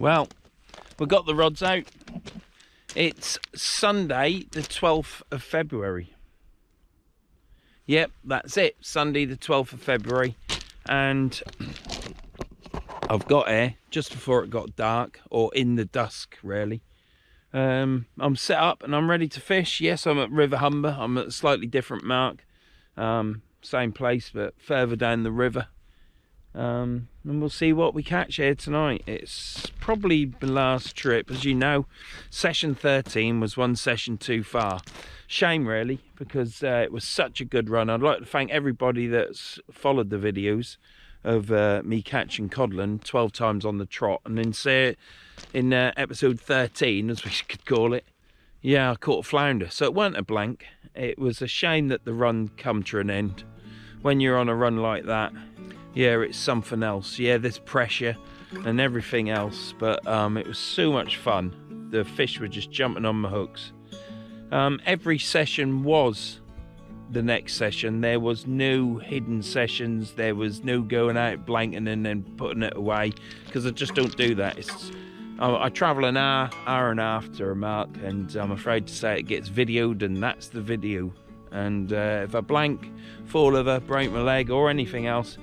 Well, we've got the rods out. It's Sunday the 12th of February. Yep, that's it, Sunday the 12th of February. And I've got here just before it got dark, or in the dusk really. I'm set up and I'm ready to fish. Yes, I'm at River Humber. I'm at a slightly different mark. Same place but further down the river. And we'll see what we catch here tonight. It's probably the last trip. As you know, session 13 was one session too far. Shame really, because it was such a good run. I'd like to thank everybody that's followed the videos of me catching codling 12 times on the trot, and then say it in episode 13, as we could call it, yeah, I caught a flounder. So it weren't a blank. It was a shame that the run come to an end. When you're on a run like that, yeah, it's something else. Yeah, there's pressure and everything else, but it was so much fun. The fish were just jumping on my hooks. Every session was the next session. There was no hidden sessions. There was no going out blanking and then putting it away, because I just don't do that. I travel an hour and a half to a mark, and I'm afraid to say it gets videoed, and that's the video. And if I blank, fall over, break my leg or anything else,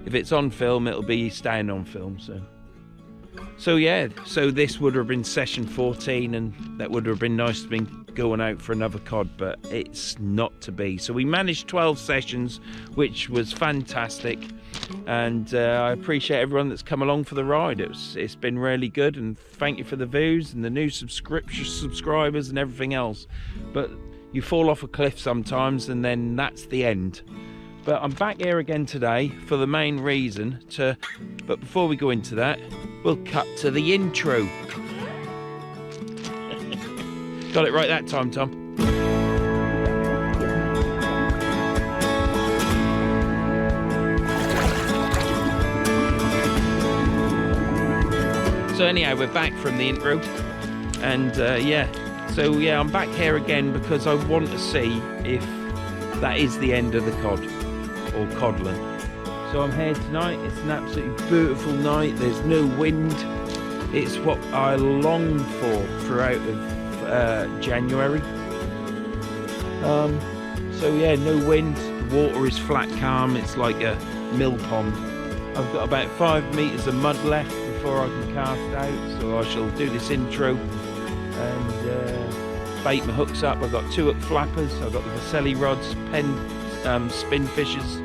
if it's on film, it'll be staying on film. So yeah, so this would have been session 14, and that would have been nice to be going out for another cod, but it's not to be. So we managed 12 sessions, which was fantastic, and I appreciate everyone that's come along for the ride. It's been really good, and thank you for the views and the new subscribers and everything else. But you fall off a cliff sometimes, and then that's the end. But I'm back here again today for the main reason but before we go into that, we'll cut to the intro. Got it right that time, Tom. So anyhow, we're back from the intro, and yeah, I'm back here again because I want to see if that is the end of the cod, or codling. So I'm here tonight. It's an absolutely beautiful night. There's no wind. It's what I longed for throughout of January. So yeah, no wind. The water is flat calm. It's like a mill pond. I've got about 5 meters of mud left before I can cast out, so I shall do this intro and bait my hooks up. I've got 2 hook flappers. I've got the Vercelli rods, pen spin fishers,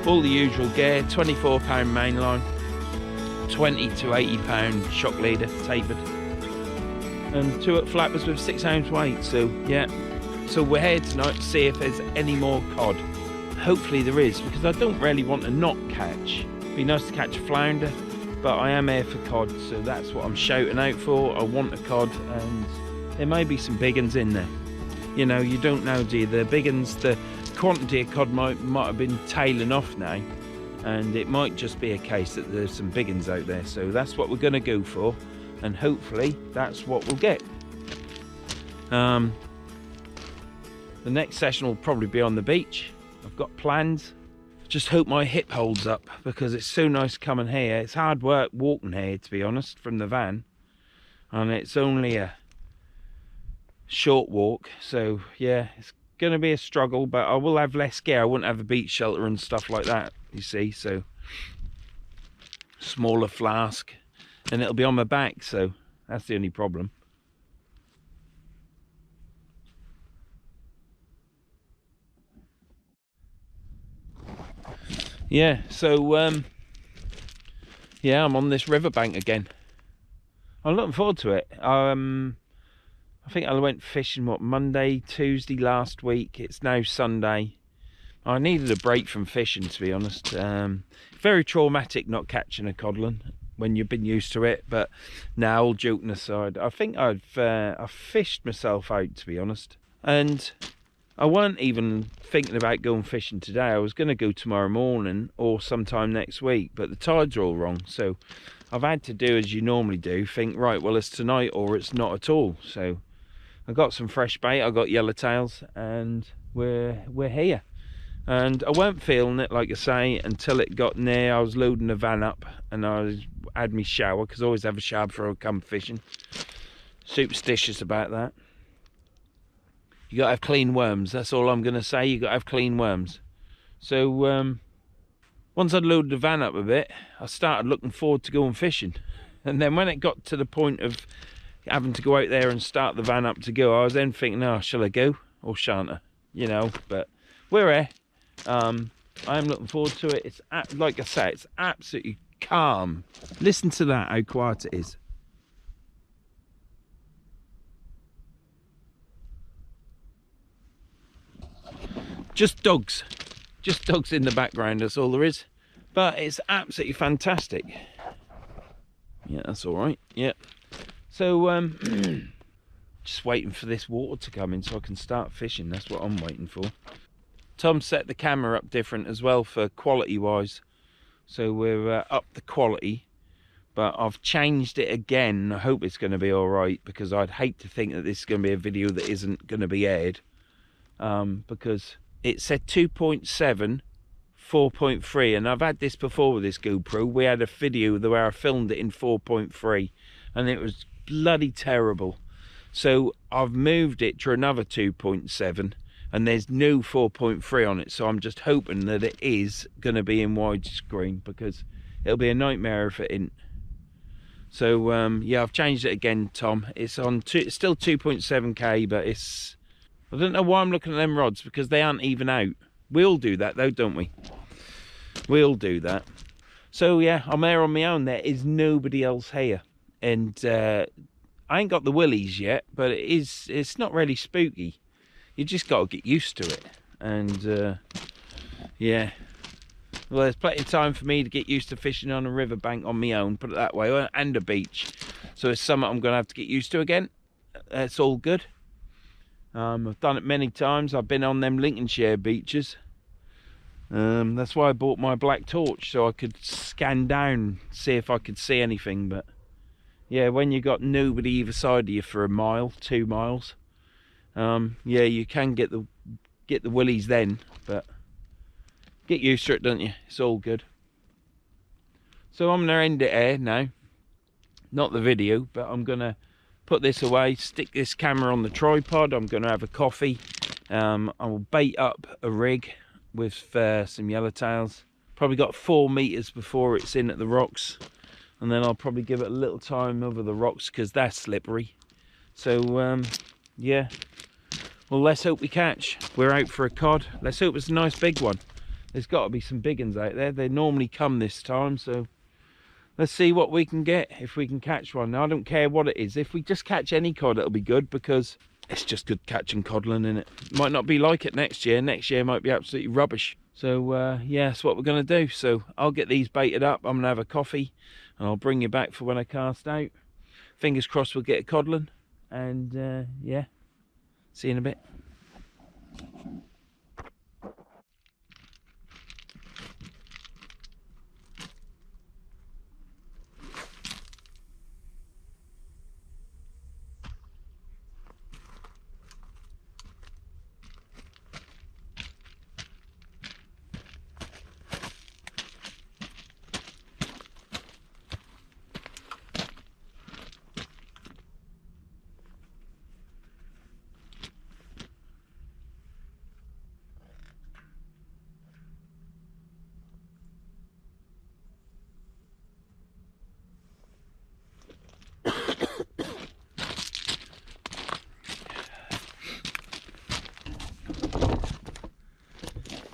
all the usual gear. 24 pound main line, 20 to 80 pound shock leader tapered, and 2 hook flappers with 6 ounce weight. So yeah, so we're here tonight to see if there's any more cod. Hopefully there is, because I don't really want to not catch. It'd be nice to catch a flounder, but I am here for cod, so that's what I'm shouting out for. I want a cod, and there may be some big uns in there. You know, you don't know, do you? The big uns, the quantity of cod might have been tailing off now, and it might just be a case that there's some big uns out there. So that's what we're going to go for, and hopefully that's what we'll get. The next session will probably be on the beach. I've got plans. Just hope my hip holds up, because it's so nice coming here. It's hard work walking here, to be honest, from the van, and it's only a short walk. So yeah, it's going to be a struggle, but I will have less gear. I won't have a beach shelter and stuff like that, you see. So smaller flask, and it'll be on my back, so that's the only problem. Yeah, so yeah, I'm on this riverbank again. I'm looking forward to it. I think I went fishing Monday, Tuesday last week. It's now Sunday. I needed a break from fishing, to be honest. Very traumatic not catching a codling when you've been used to it. But now, all joking aside, I think I've fished myself out, to be honest. And I weren't even thinking about going fishing today. I was going to go tomorrow morning or sometime next week, but the tides are all wrong. So I've had to do as you normally do, think, right, well, it's tonight or it's not at all. So I got some fresh bait. I got yellowtails, and we're here. And I weren't feeling it, like I say, until it got near. I was loading the van up and had me shower, because I always have a shower before I come fishing. Superstitious about that. You gotta have clean worms, that's all I'm gonna say. You gotta have clean worms. So once I'd loaded the van up a bit, I started looking forward to going fishing. And then when it got to the point of having to go out there and start the van up to go, I was then thinking, oh, shall I go or shan't I? You know, but we're here. I'm looking forward to it. It's, like I say, it's absolutely calm. Listen to that, how quiet it is. Just dogs in the background, that's all there is. But it's absolutely fantastic. Yeah, that's all right. Yeah. So just waiting for this water to come in so I can start fishing. That's what I'm waiting for. Tom set the camera up different as well for quality wise, so we're up the quality, but I've changed it again. I hope it's going to be all right, because I'd hate to think that this is going to be a video that isn't going to be aired, because it said 2.7 4.3, and I've had this before with this GoPro. We had a video where I filmed it in 4.3 and it was bloody terrible, so I've moved it to another 2.7 and there's no 4.3 on it, so I'm just hoping that it is going to be in widescreen, because it'll be a nightmare if it isn't. So yeah, I've changed it again, Tom. It's on it's still 2.7K, but it's, I don't know why I'm looking at them rods, because they aren't even out. We all do that though, don't we? We all do that. So yeah, I'm here on my own. There is nobody else here, and I ain't got the willies yet, but it's not really spooky. You just got to get used to it. And yeah, well, there's plenty of time for me to get used to fishing on a riverbank on my own, put it that way, and a beach. So it's something I'm going to have to get used to again. It's all good. I've done it many times. I've been on them Lincolnshire beaches. That's why I bought my black torch, so I could scan down, see if I could see anything. But yeah, when you got nobody either side of you for a mile, 2 miles, yeah, you can get the willies then, but get used to it, don't you? It's all good. So I'm gonna end it here now, not the video, but I'm gonna put this away, stick this camera on the tripod. I'm gonna have a coffee. I will bait up a rig with some yellowtails. Probably got 4 meters before it's in at the rocks, and then I'll probably give it a little time over the rocks, because they're slippery. So yeah, well, let's hope we catch. We're out for a cod. Let's hope it's a nice big one. There's got to be some big ones out there. They normally come this time, so let's see what we can get, if we can catch one. Now, I don't care what it is. If we just catch any cod, it'll be good, because it's just good catching codling, innit? Might not be like it next year. Next year might be absolutely rubbish. So yeah, that's what we're going to do. So I'll get these baited up. I'm going to have a coffee, and I'll bring you back for when I cast out. Fingers crossed we'll get a codling. And yeah, see you in a bit.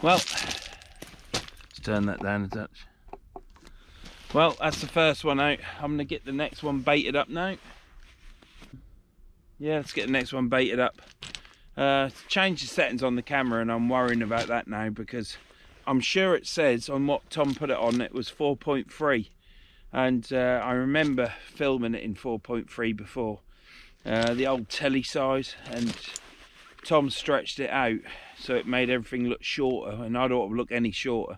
Well, let's turn that down a touch. Well, that's the first one out. I'm going to get the next one baited up now. Yeah, let's get the next one baited up. Change the settings on the camera, and I'm worrying about that now, because I'm sure it says on what Tom put it on, it was 4.3. And I remember filming it in 4.3 before. The old telly size, and Tom stretched it out so it made everything look shorter, and I don't want to look any shorter.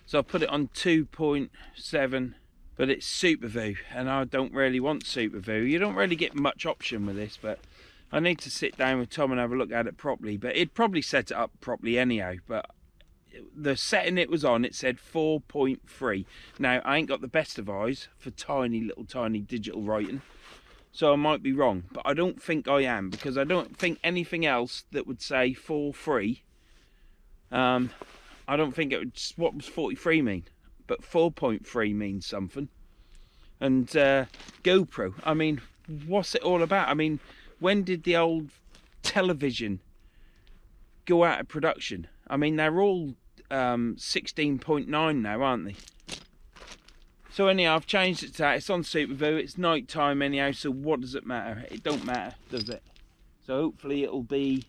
So I put it on 2.7, but it's super view, and I don't really want super view. You don't really get much option with this, but I need to sit down with Tom and have a look at it properly, but he'd probably set it up properly anyhow. But the setting it was on, it said 4.3. Now, I ain't got the best of eyes for tiny digital writing, so I might be wrong, but I don't think I am, because I don't think anything else that would say 4.3, I don't think it would. What was 43 mean? But 4.3 means something. And GoPro, I mean, what's it all about? I mean, when did the old television go out of production? I mean, they're all 16.9 now, aren't they? So anyhow, I've changed it to that. It's on Superview. It's night time anyhow, so what does it matter? It don't matter, does it? So hopefully it'll be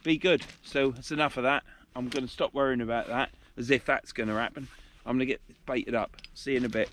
good. So that's enough of that. I'm going to stop worrying about that, as if that's going to happen. I'm going to get baited up. See you in a bit.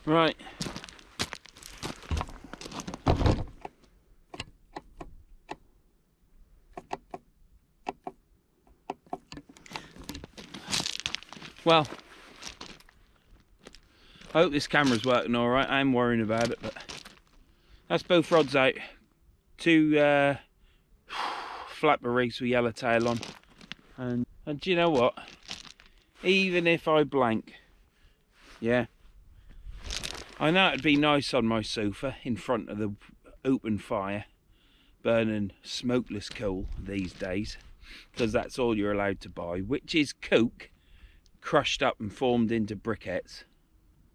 Right. Well, I hope this camera's working all right. I'm worrying about it, but that's both rods out. Two flapper rigs with yellowtail on, and do you know what? Even if I blank, yeah, I know it'd be nice on my sofa in front of the open fire, burning smokeless coal these days, because that's all you're allowed to buy, which is coke crushed up and formed into briquettes.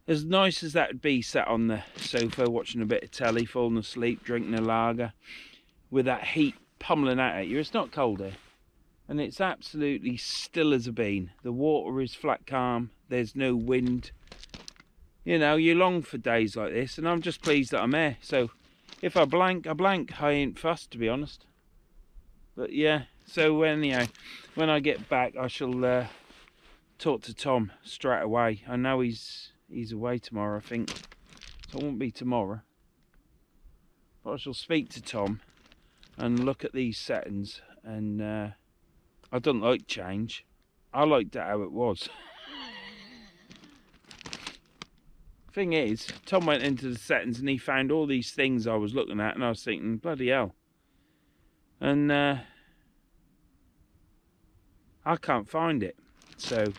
As nice as that would be, sat on the sofa watching a bit of telly, falling asleep, drinking a lager, with that heat pummeling out at you. It's not cold here, and it's absolutely still as a bean. The water is flat calm, there's no wind. You know, you long for days like this, and I'm just pleased that I'm here. So if I blank, I blank. I ain't fussed, to be honest. But yeah, so anyhow, when I get back, I shall talk to Tom straight away. I know he's away tomorrow, I think, so it won't be tomorrow. But I shall speak to Tom and look at these settings. And I don't like change. I liked it how it was. Thing is, Tom went into the settings and he found all these things I was looking at, and I was thinking, bloody hell. And I can't find it. So,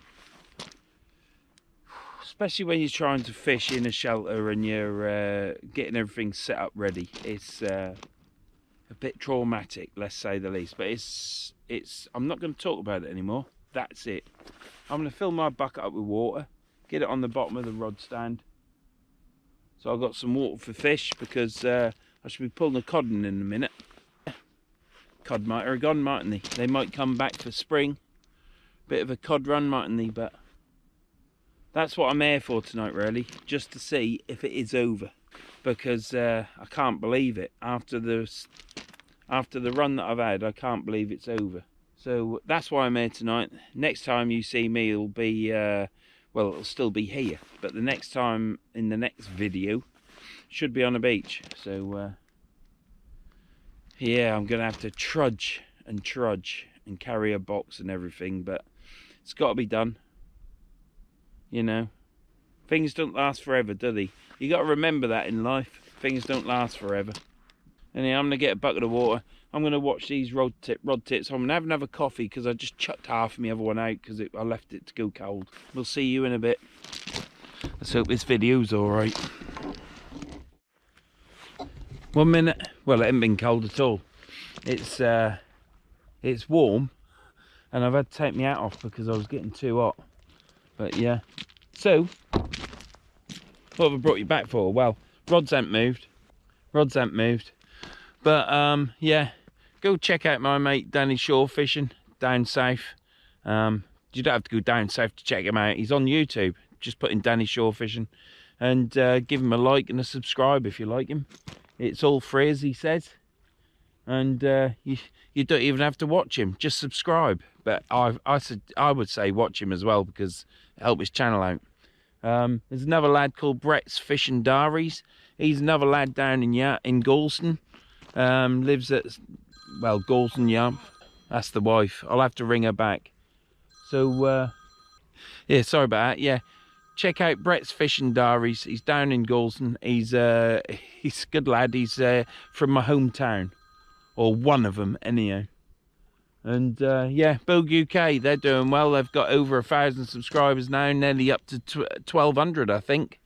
especially when you're trying to fish in a shelter and you're getting everything set up ready, it's a bit traumatic, let's say the least. But it's I'm not going to talk about it anymore. That's it. I'm going to fill my bucket up with water, get it on the bottom of the rod stand. So I've got some water for fish, because I should be pulling a codling in a minute. Cod might have gone, mightn't they? They might come back for spring. Bit of a cod run, mightn't they? But that's what I'm here for tonight, really. Just to see if it is over. Because I can't believe it. After the run that I've had, I can't believe it's over. So that's why I'm here tonight. Next time you see me, it'll be... well, it'll still be here, but the next time, in the next video, should be on a beach. So yeah, I'm gonna have to trudge and carry a box and everything, but it's got to be done. You know, things don't last forever, do they? You got to remember that in life. Things don't last forever. Anyhow, I'm going to get a bucket of water. I'm going to watch these rod tips. I'm going to have another coffee because I just chucked half of my other one out because I left it to go cold. We'll see you in a bit. Let's hope this video's alright. 1 minute. Well, it hasn't been cold at all. It's warm, and I've had to take my hat off because I was getting too hot. But yeah. So, what have I brought you back for? Well, rods haven't moved. But yeah, go check out my mate Danny Shore Fishing down south. You don't have to go down south to check him out. He's on YouTube. Just put in Danny Shore Fishing, and give him a like and a subscribe if you like him. It's all free, as he says, and you don't even have to watch him. Just subscribe. But I would say watch him as well because it helps his channel out. There's another lad called Brett's Fishing Diaries. He's another lad down in Galston. Lives at, well, Galston Yard. That's the wife. I'll have to ring her back. So yeah, sorry about that. Yeah, check out Brett's Fishing Diaries. He's down in Galston. He's a good lad. He's from my hometown, or one of them anyhow. And yeah, Bogue UK, they're doing well. They've got over 1,000 subscribers now, nearly up to 1,200, I think.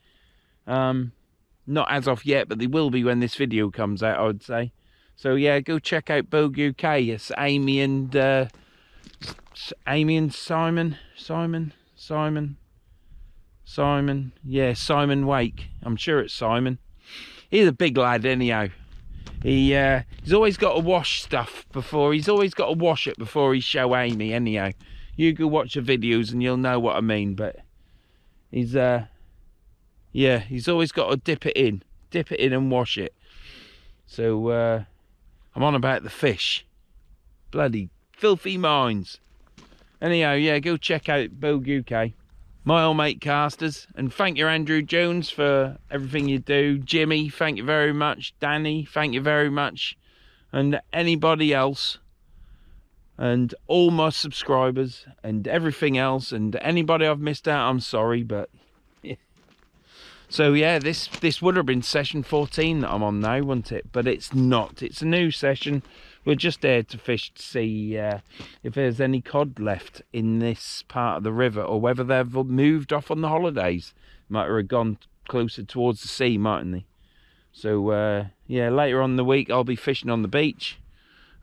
Not as of yet, but they will be when this video comes out, I would say. So yeah, go check out Bogue UK. It's Amy and Simon. Yeah, Simon Wake. I'm sure it's Simon. He's a big lad anyhow. He's always got to wash stuff before. He's always got to wash it before he show Amy anyhow. You go watch the videos and you'll know what I mean. But he's yeah, he's always got to dip it in and wash it. So I'm on about the fish. Bloody filthy minds. Anyhow, yeah, go check out Bogue UK. My old mate casters, and thank you Andrew Jones for everything you do. Jimmy, thank you very much. Danny, thank you very much. And anybody else, and all my subscribers and everything else, and anybody I've missed out, I'm sorry, but yeah. So yeah, this would have been session 14 that I'm on now, wouldn't it? But it's not. It's a new session. We're just there to fish to see if there's any cod left in this part of the river, or whether they've moved off on the holidays. Might have gone closer towards the sea, mightn't they? So yeah, later on in the week I'll be fishing on the beach.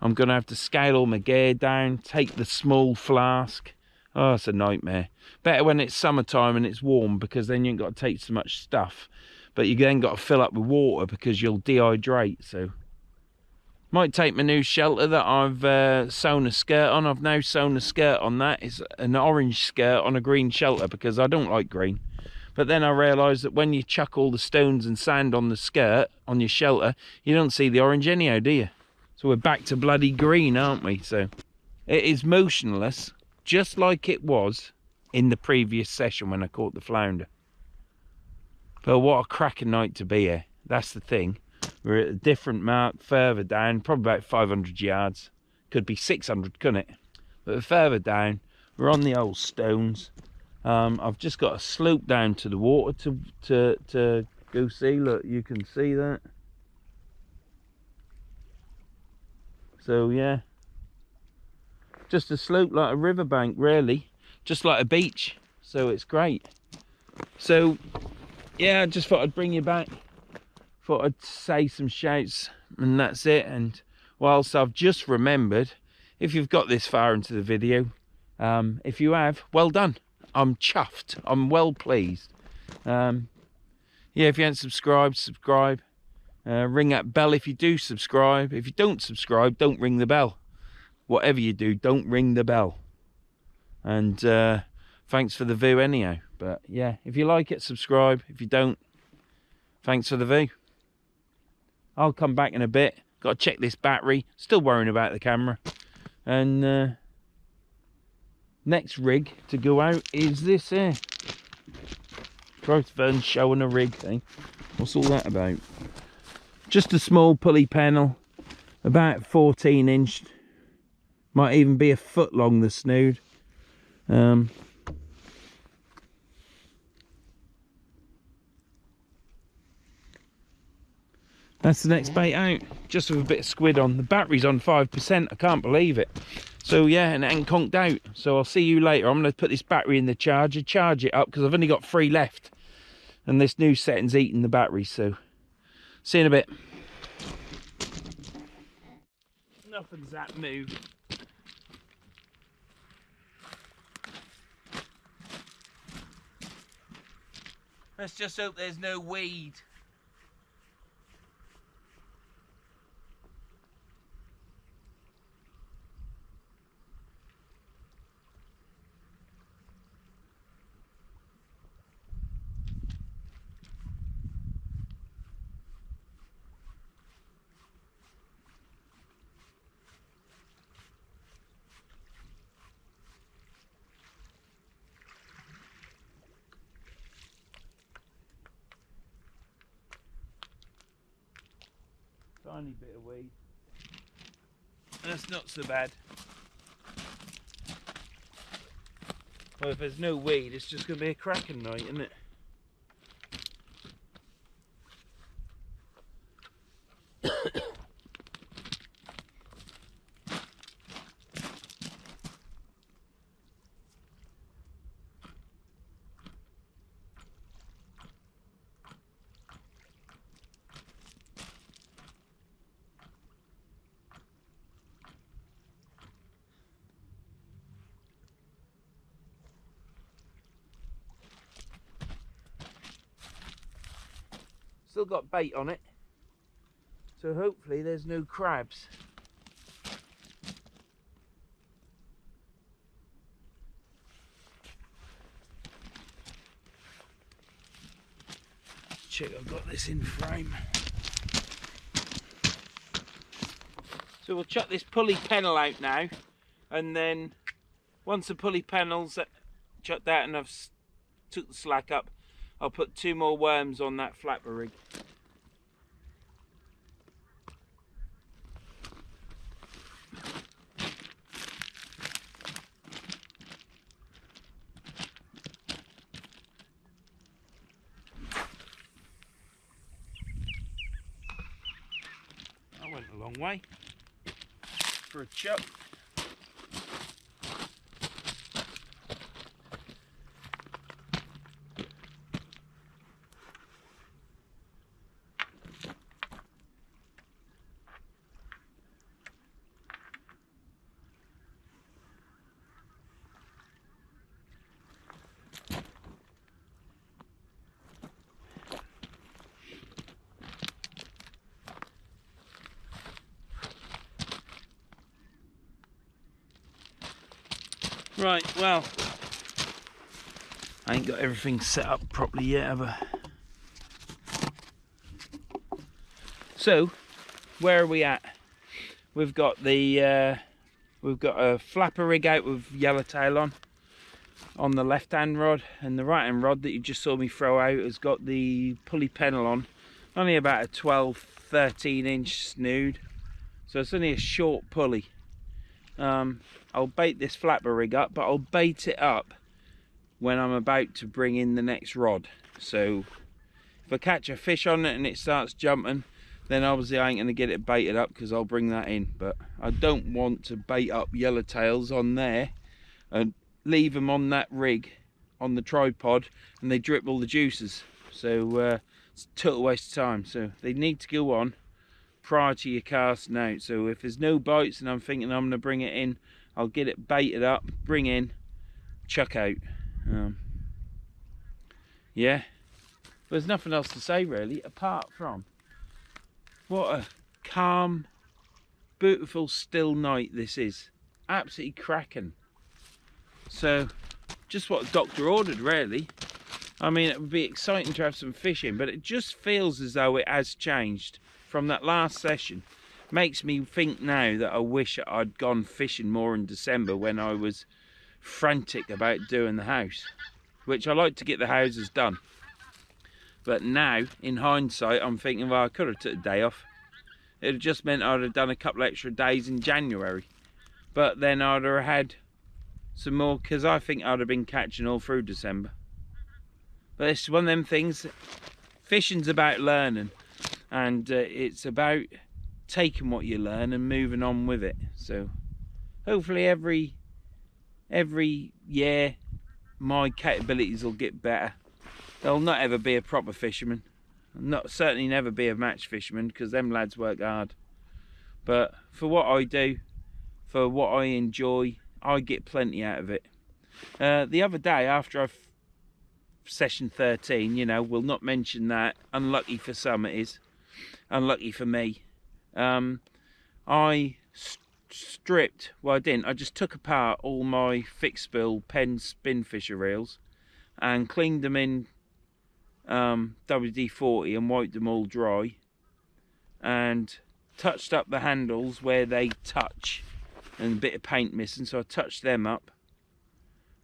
I'm going to have to scale all my gear down, take the small flask. Oh, it's a nightmare. Better when it's summertime and it's warm, because then you ain't got to take so much stuff. But you then got to fill up with water because you'll dehydrate, so... Might take my new shelter that I've sewn a skirt on. I've now sewn a skirt on that. It's an orange skirt on a green shelter because I don't like green. But then I realised that when you chuck all the stones and sand on the skirt, on your shelter, you don't see the orange anyhow, do you? So we're back to bloody green, aren't we? So it is motionless, just like it was in the previous session when I caught the flounder. But what a cracking night to be here. That's the thing. We're at a different mark further down, probably about 500 yards. Could be 600, couldn't it? But further down, we're on the old stones. I've just got a slope down to the water to go see. Look, you can see that. So yeah, just a slope like a riverbank, really, just like a beach. So it's great. So yeah, I just thought I'd bring you back. Thought I'd say some shouts, and that's it. And whilst I've just remembered, if you've got this far into the video, if you have, well done. I'm chuffed. I'm well pleased. Yeah, if you haven't subscribed, subscribe. Ring that bell if you do subscribe. If you don't subscribe, don't ring the bell. Whatever you do, don't ring the bell. And thanks for the view anyhow. But yeah, if you like it, subscribe. If you don't, thanks for the view. I'll come back in a bit. Got to check this battery. Still worrying about the camera. And next rig to go out is this here. Verns showing a rig thing. What's all that about? Just a small pulley panel, about 14 inch. Might even be a foot long, the snood. That's the next bait out. Just with a bit of squid on. The battery's on 5%. I can't believe it. So yeah, and it ain't conked out. So I'll see you later. I'm going to put this battery in the charger, charge it up, because I've only got 3 left. And this new setting's eating the battery. So see you in a bit. Nothing's that move. Let's just hope there's no weed. Tiny bit of weed. That's not so bad. Well, if there's no weed, it's just going to be a cracking night, isn't it? Still got bait on it, so hopefully there's no crabs. Check I've got this in frame. So we'll chuck this pulley pennel out now, and then once the pulley pennel's chucked out and I've took the slack up, I'll put 2 more worms on that flapper rig. I went a long way for a chuck. Right, well, I ain't got everything set up properly yet, have I? So, where are we at? We've got the we've got a flapper rig out with yellowtail on the left-hand rod, and the right-hand rod that you just saw me throw out has got the pulley pennel on. Only about a 12-13 inch snood, so it's only a short pulley. I'll bait this flapper rig up, but I'll bait it up when I'm about to bring in the next rod. So if I catch a fish on it and it starts jumping, then obviously I ain't going to get it baited up, because I'll bring that in. But I don't want to bait up yellowtails on there and leave them on that rig on the tripod and they drip all the juices. So it's a total waste of time. So they need to go on prior to your casting out. So if there's no bites and I'm thinking I'm going to bring it in, I'll get it baited up, bring in, chuck out. Yeah, there's nothing else to say really, apart from what a calm, beautiful, still night this is. Absolutely cracking. So just what the doctor ordered really. I mean, it would be exciting to have some fishing, but it just feels as though it has changed from that last session. Makes me think now that I wish I'd gone fishing more in December when I was frantic about doing the house, which I like to get the houses done. But now, in hindsight, I'm thinking, well, I could have took a day off. It would have just meant I'd have done a couple extra days in January. But then I'd have had some more, because I think I'd have been catching all through December. But it's one of them things, fishing's about learning. and it's about taking what you learn and moving on with it. So hopefully every year my capabilities will get better. I'll not ever be a proper fisherman, certainly never be a match fisherman, because them lads work hard. But for what I do, for what I enjoy, I get plenty out of it. The other day, after I've session 13, you know, we'll not mention that. Unlucky for some it is. Unlucky for me. I stripped, well I didn't, I just took apart all my fixed bill Penn spin fisher reels and cleaned them in WD-40 and wiped them all dry, and touched up the handles where they touch and a bit of paint missing, so I touched them up,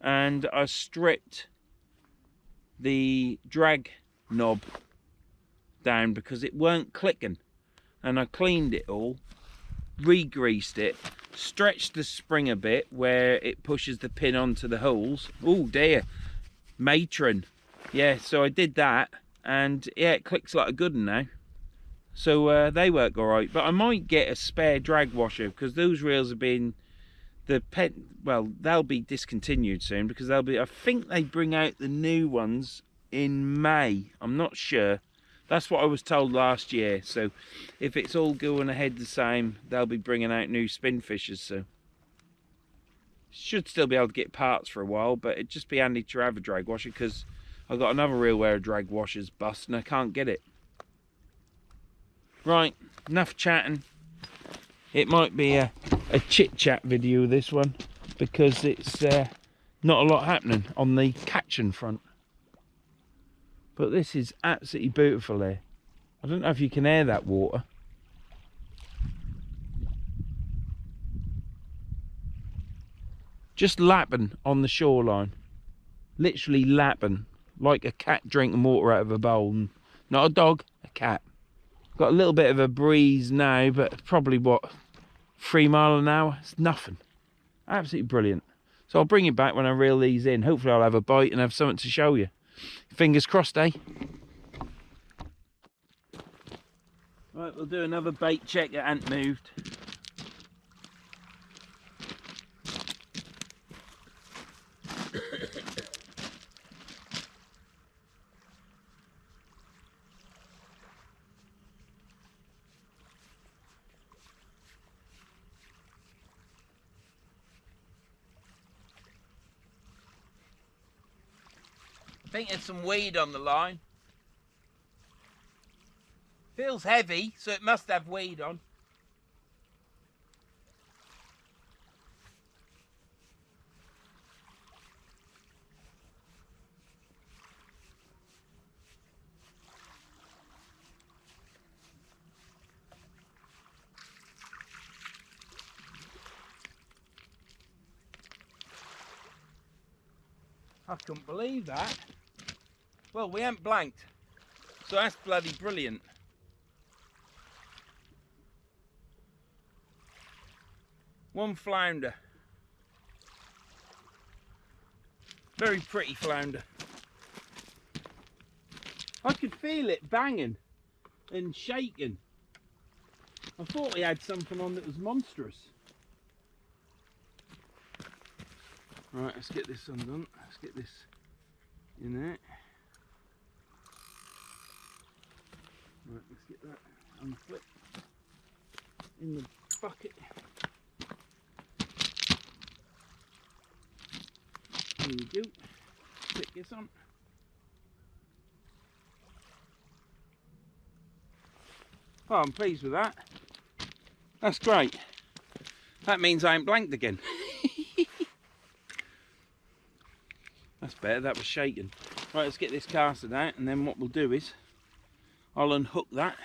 and I stripped the drag knob down because it weren't clicking, and I cleaned it all, re-greased it, stretched the spring a bit where it pushes the pin onto the holes. Oh dear, matron. Yeah, so I did that, and yeah, it clicks like a good one now. So they work all right, but I might get a spare drag washer, because those reels have been, well, they'll be discontinued soon, because they'll be, I think they bring out the new ones in May. I'm not sure. That's what I was told last year. So if it's all going ahead the same, they'll be bringing out new spin fishers. So should still be able to get parts for a while, but it'd just be handy to have a drag washer, because I've got another reel where a drag washer's bust and I can't get it. Right, enough chatting. It might be a chit-chat video, this one, because it's not a lot happening on the catching front. But this is absolutely beautiful here. I don't know if you can hear that water. Just lapping on the shoreline. Literally lapping, like a cat drinking water out of a bowl. And not a dog, a cat. Got a little bit of a breeze now, but probably what, 3 miles an hour? It's nothing. Absolutely brilliant. So I'll bring you back when I reel these in. Hopefully I'll have a bite and have something to show you. Fingers crossed, eh? Right, we'll do another bait check. It ain't moved. I think there's some weed on the line. Feels heavy, so it must have weed on. I couldn't believe that. Well, we ain't blanked, so that's bloody brilliant. One flounder. Very pretty flounder. I could feel it banging and shaking. I thought we had something on that was monstrous. Right, let's get this undone. Let's get this in there. Right, let's get that unflipped in the bucket. There we go. Stick this on. Oh, I'm pleased with that. That's great. That means I ain't blanked again. That's better, that was shaking. Right, let's get this casted out, and then what we'll do is I'll unhook that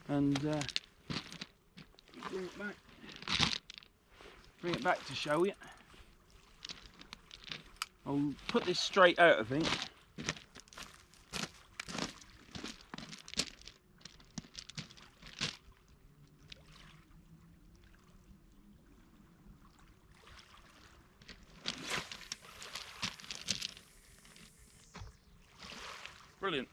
and bring it back. Bring it back to show you. I'll put this straight out, I think. Brilliant.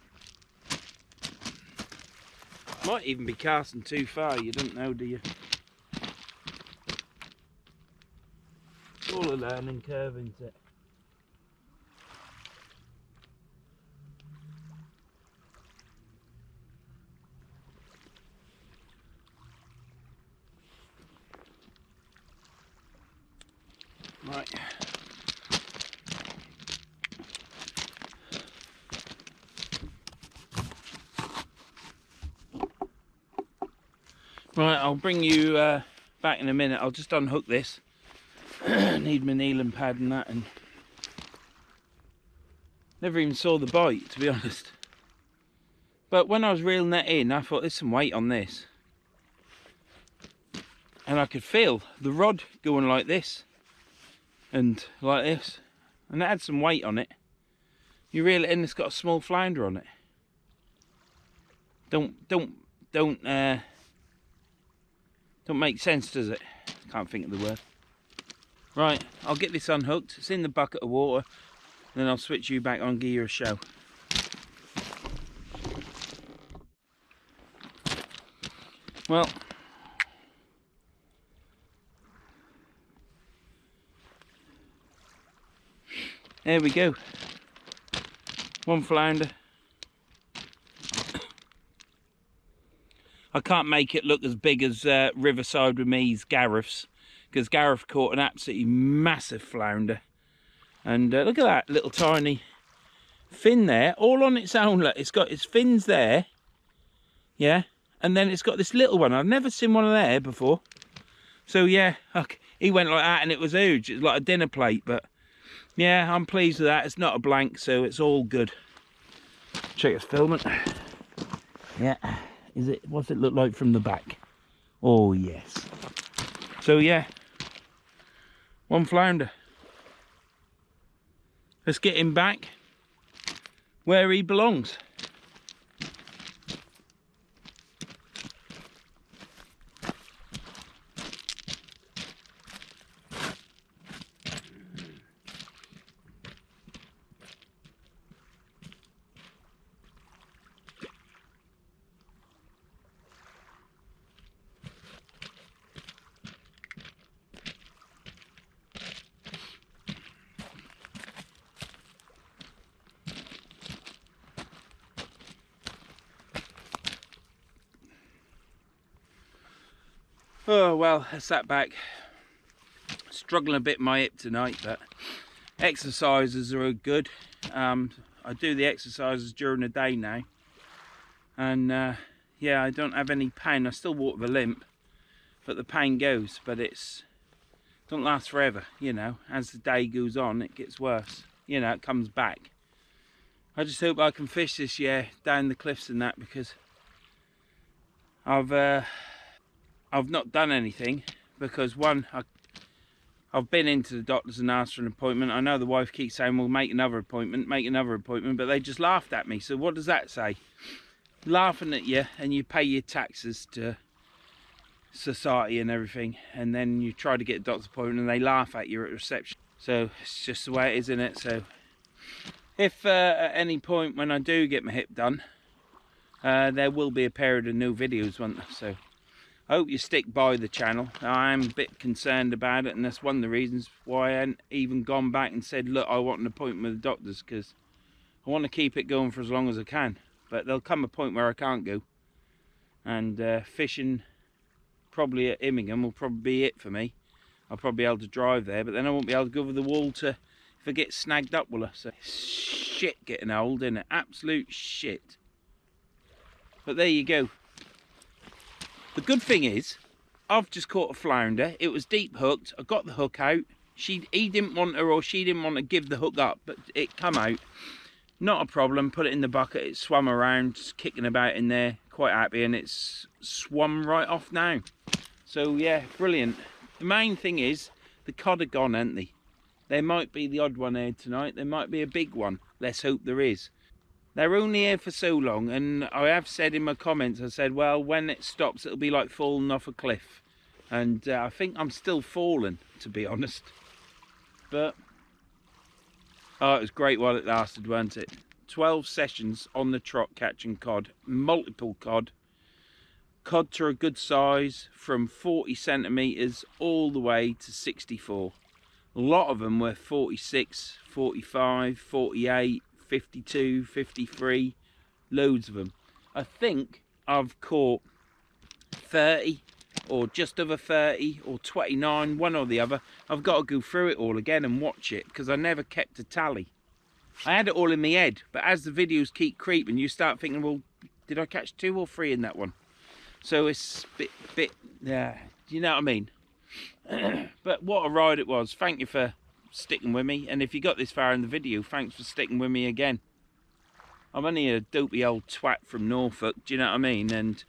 Might even be casting too far, you don't know, do you? It's all a learning curve, isn't it? Right. Right, I'll bring you back in a minute. I'll just unhook this. Need my kneeling pad and that, and never even saw the bite, to be honest. But when I was reeling that in, I thought there's some weight on this. And I could feel the rod going like this and like this. And it had some weight on it. You reel it in, it's got a small flounder on it. Don't make sense, does it? Can't think of the word. Right, I'll get this unhooked. It's in the bucket of water. Then I'll switch you back on and give you a show. Well, there we go. One flounder. I can't make it look as big as Riverside with me's Gareth's, because Gareth caught an absolutely massive flounder. And look at that little tiny fin there, all on its own. Look, it's got its fins there, yeah, and then it's got this little one. I've never seen one of there before. So yeah, he went like that and it was huge. It's like a dinner plate, but yeah, I'm pleased with that. It's not a blank, so it's all good. Check its filament. Yeah. Is it? What's it look like from the back? Oh yes. So yeah, one flounder. Let's get him back where he belongs. Oh well, I sat back, struggling a bit with my hip tonight, but exercises are good. I do the exercises during the day now, and yeah, I don't have any pain. I still walk with a limp, but the pain goes, but it's don't last forever, you know. As the day goes on, it gets worse, you know, it comes back. I just hope I can fish this year down the cliffs and that, because I've not done anything, because one, I've been into the doctors and asked for an appointment. I know the wife keeps saying, well, make another appointment, but they just laughed at me. So what does that say? Laughing at you, and you pay your taxes to society and everything, and then you try to get a doctor's appointment and they laugh at you at reception. So it's just the way it is, isn't it? So if at any point when I do get my hip done, there will be a period of new videos, won't there? So I hope you stick by the channel. I'm a bit concerned about it, and that's one of the reasons why I hadn't even gone back and said, look, I want an appointment with the doctors, because I want to keep it going for as long as I can. But there'll come a point where I can't go, and fishing probably at Immingham will probably be it for me. I'll probably be able to drive there, but then I won't be able to go over the wall to, if I get snagged up, will I? So shit getting old, isn't it? Absolute shit. But there you go. The good thing is, I've just caught a flounder. It was deep hooked. I got the hook out. He didn't want her, or she didn't want to give the hook up, but it come out. Not a problem. Put it in the bucket. It swam around, just kicking about in there. Quite happy, and it's swum right off now. So yeah, brilliant. The main thing is, the cod are gone, aren't they? There might be the odd one here tonight. There might be a big one. Let's hope there is. They're only here for so long, and I have said in my comments, I said, well, when it stops, it'll be like falling off a cliff. And I think I'm still falling, to be honest. But, oh, it was great while it lasted, wasn't it? 12 sessions on the trot catching cod, multiple cod. Cod are a good size, from 40 centimetres all the way to 64. A lot of them were 46, 45, 48, 52, 53, loads of them. I think I've caught 30 or just over 30 or 29, one or the other. I've got to go through it all again and watch it because I never kept a tally. I had it all in my head, but as the videos keep creeping, you start thinking, well, did I catch 2 or 3 in that one? So it's yeah, you know what I mean? But what a ride it was. Thank you for sticking with me, and if you got this far in the video, thanks for sticking with me again. I'm only a dopey old twat from Norfolk, do you know what I mean? And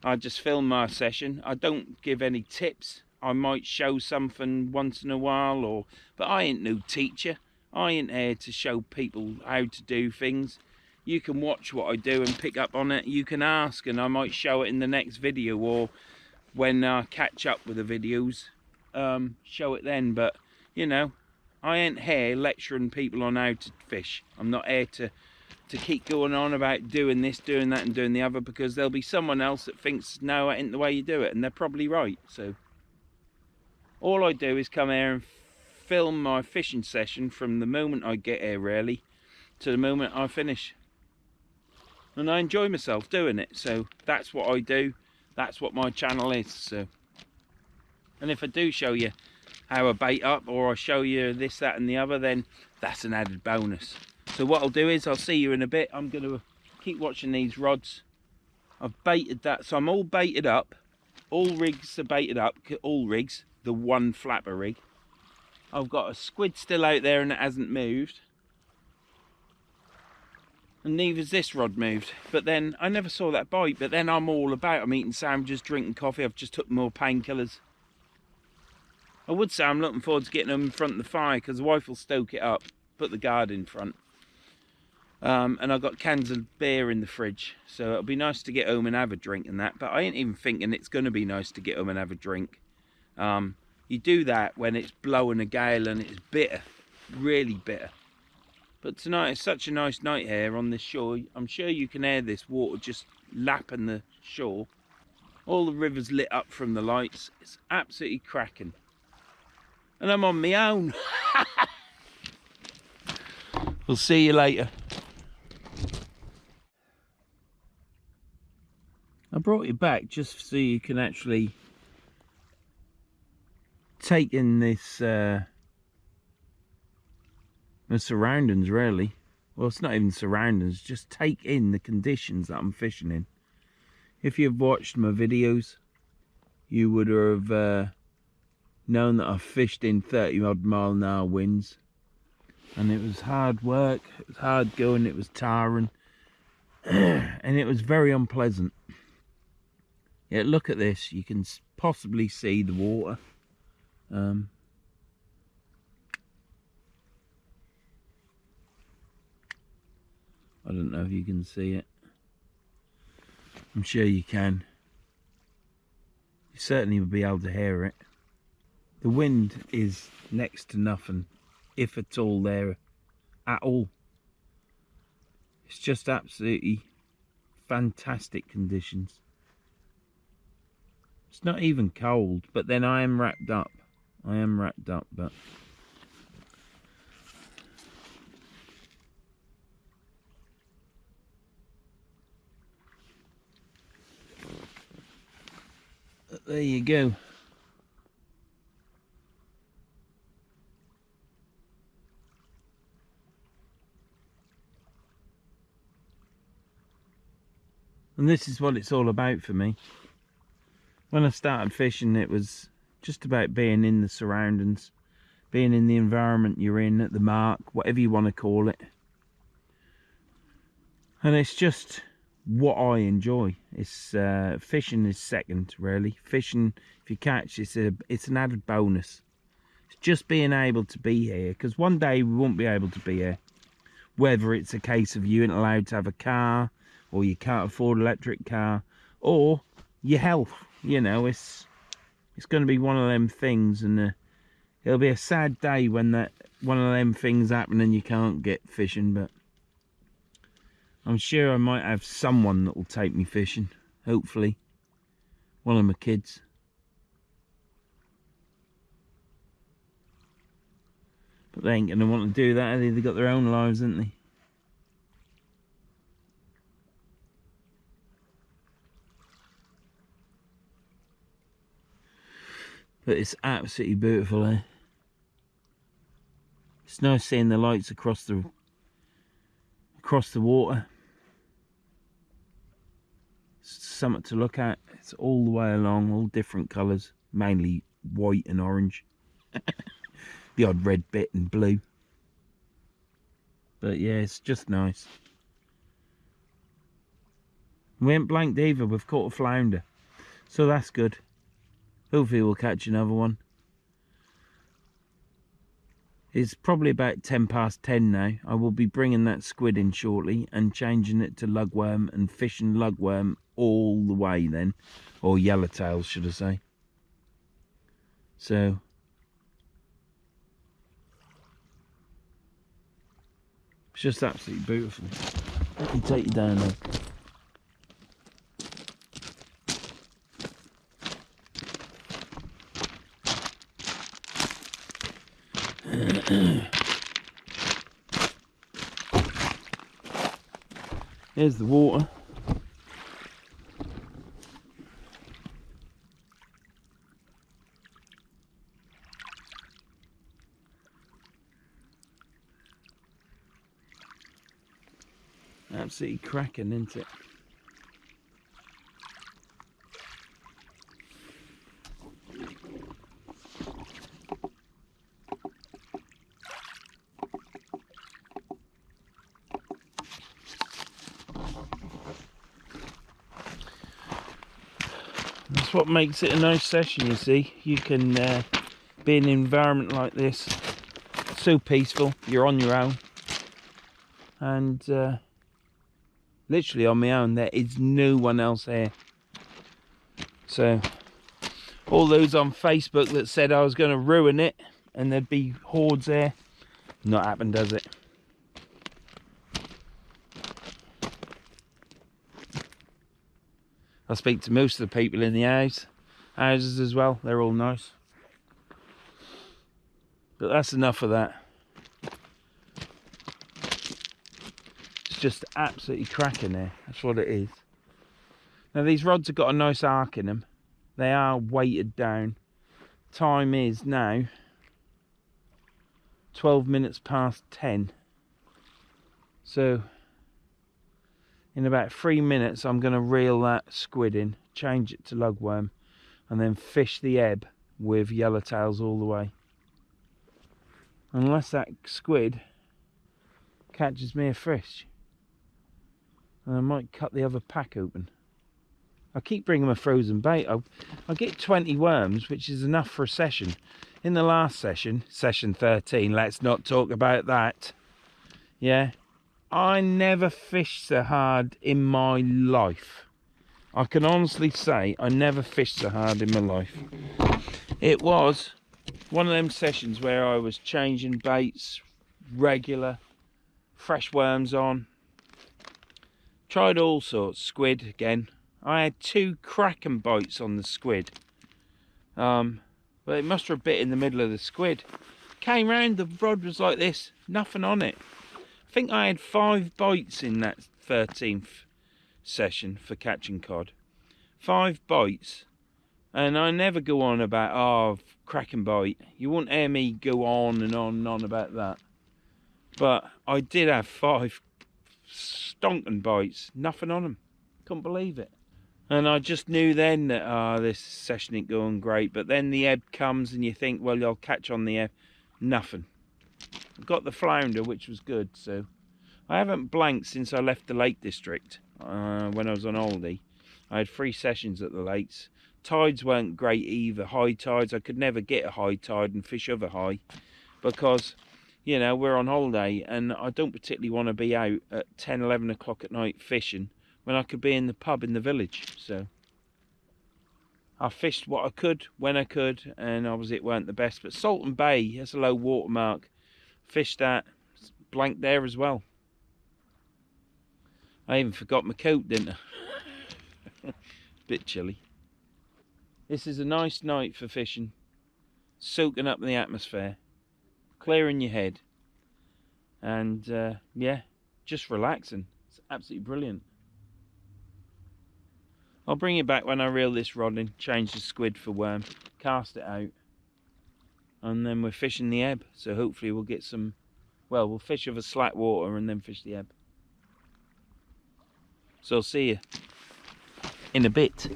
I just film my session. I don't give any tips. I might show something once in a while, but I ain't no teacher. I ain't here to show people how to do things. You can watch what I do and pick up on it. You can ask and I might show it in the next video, or when I catch up with the videos, show it then. But you know, I ain't here lecturing people on how to fish. I'm not here to keep going on about doing this, doing that and doing the other, because there'll be someone else that thinks, no, that ain't the way you do it, and they're probably right. So all I do is come here and film my fishing session from the moment I get here, really, to the moment I finish. And I enjoy myself doing it, so that's what I do. That's what my channel is. So, and if I do show you how I bait up, or I show you this, that and the other, then that's an added bonus. So what I'll do is I'll see you in a bit. I'm going to keep watching these rods. I've baited that, so I'm all baited up. All rigs are baited up, all rigs, the one flapper rig. I've got a squid still out there and it hasn't moved. And neither's this rod moved. But then, I never saw that bite, but then I'm all about. I'm eating sandwiches, drinking coffee. I've just took more painkillers. I would say I'm looking forward to getting them in front of the fire, because the wife will stoke it up, put the guard in front. And I've got cans of beer in the fridge, so it'll be nice to get home and have a drink and that. But I ain't even thinking it's going to be nice to get home and have a drink. You do that when it's blowing a gale and it's bitter, really bitter. But tonight is such a nice night here on this shore. I'm sure you can hear this water just lapping the shore. All the river's lit up from the lights. It's absolutely cracking. And I'm on my own. We'll see you later. I brought you back just so you can actually take in this the surroundings, really. Well, it's not even surroundings, just take in the conditions that I'm fishing in. If you've watched my videos, you would have known that I've fished in 30 odd mile an hour winds, and it was hard work, it was hard going, it was tiring, and it was very unpleasant. Yeah, look at this, you can possibly see the water. I don't know if you can see it. I'm sure you can. You certainly will be able to hear it. The wind is next to nothing, if at all there at all. It's just absolutely fantastic conditions. It's not even cold, but then I am wrapped up. But there you go. And this is what it's all about for me. When I started fishing, it was just about being in the surroundings, being in the environment you're in, at the mark, whatever you want to call it. And it's just what I enjoy. It's fishing is second, really. Fishing, if you catch, it's an added bonus. It's just being able to be here, because one day we won't be able to be here. Whether it's a case of you ain't allowed to have a car, or you can't afford an electric car, or your health. You know, it's going to be one of them things, and it'll be a sad day when that one of them things happen and you can't get fishing. But I'm sure I might have someone that will take me fishing, hopefully. One of my kids. But they ain't going to want to do that, have they? They've got their own lives, haven't they? But it's absolutely beautiful, eh? It's nice seeing the lights across the water. It's something to look at. It's all the way along, all different colours, mainly white and orange. The odd red bit and blue. But yeah, it's just nice. We ain't blanked either. We've caught a flounder, so that's good. Hopefully we'll catch another one. It's probably about 10 past 10 now. I will be bringing that squid in shortly and changing it to lugworm and fishing lugworm all the way then, or yellowtails should I say. So it's just absolutely beautiful. Let me take you down there. Here's the water. Absolutely cracking, isn't it? That's what makes it a nice session, you see. You can be in an environment like this, so peaceful, you're on your own, and literally on my own, there is no one else here. So all those on Facebook that said I was going to ruin it and there'd be hordes there, not happened, does it? I speak to most of the people in the houses as well. They're all nice. But that's enough of that. It's just absolutely cracking there. That's what it is. Now these rods have got a nice arc in them. They are weighted down. Time is now 12 minutes past 10. So in about 3 minutes I'm going to reel that squid in, change it to lugworm, and then fish the ebb with yellowtails all the way. Unless that squid catches me a fish, and I might cut the other pack open. I keep bringing my frozen bait. I get 20 worms, which is enough for a session. In the last session, session 13, let's not talk about that. Yeah, I never fished so hard in my life. I can honestly say I never fished so hard in my life. It was one of them sessions where I was changing baits, regular, fresh worms on. Tried all sorts, squid again. I had 2 kraken bites on the squid. But it must have bit in the middle of the squid. Came round, the rod was like this, nothing on it. I think I had 5 bites in that 13th session for catching cod. 5 bites. And I never go on about, oh, kraken bite. You won't hear me go on and on and on about that. But I did have 5 stonking bites, nothing on them. Couldn't believe it. And I just knew then that this session ain't going great. But then the ebb comes and you think, well, you'll catch on the ebb. Nothing. I got the flounder, which was good. So I haven't blanked since I left the Lake District when I was on holiday. I had 3 sessions at the lakes. Tides weren't great either. High tides, I could never get a high tide and fish over high because, you know, we're on holiday and I don't particularly want to be out at 10, 11 o'clock at night fishing when I could be in the pub in the village. So I fished what I could when I could, and obviously it weren't the best. But Salton Bay has a low water mark. Fished that, blanked there as well. I even forgot my coat, didn't I? Bit chilly. This is a nice night for fishing, soaking up in the atmosphere, clearing your head, and yeah, just relaxing. It's absolutely brilliant. I'll bring it back when I reel this rod in, change the squid for worm, cast it out, and then we're fishing the ebb. So hopefully we'll get some, well, we'll fish over slack water and then fish the ebb. So I'll see you in a bit.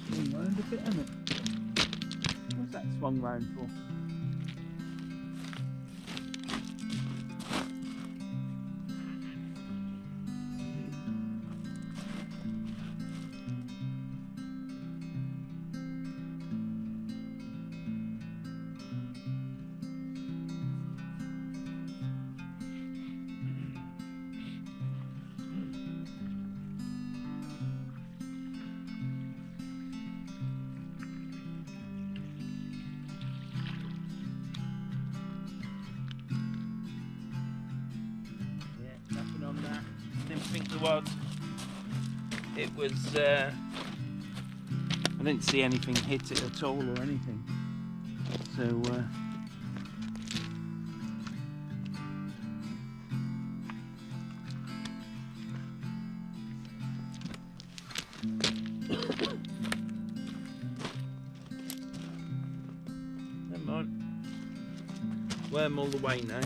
Swung round a bit, isn't it? What's that swung round for? Nothing on that. Didn't think there was. It was. I didn't see anything hit it at all or anything. So. Never mind. Worm all the way now.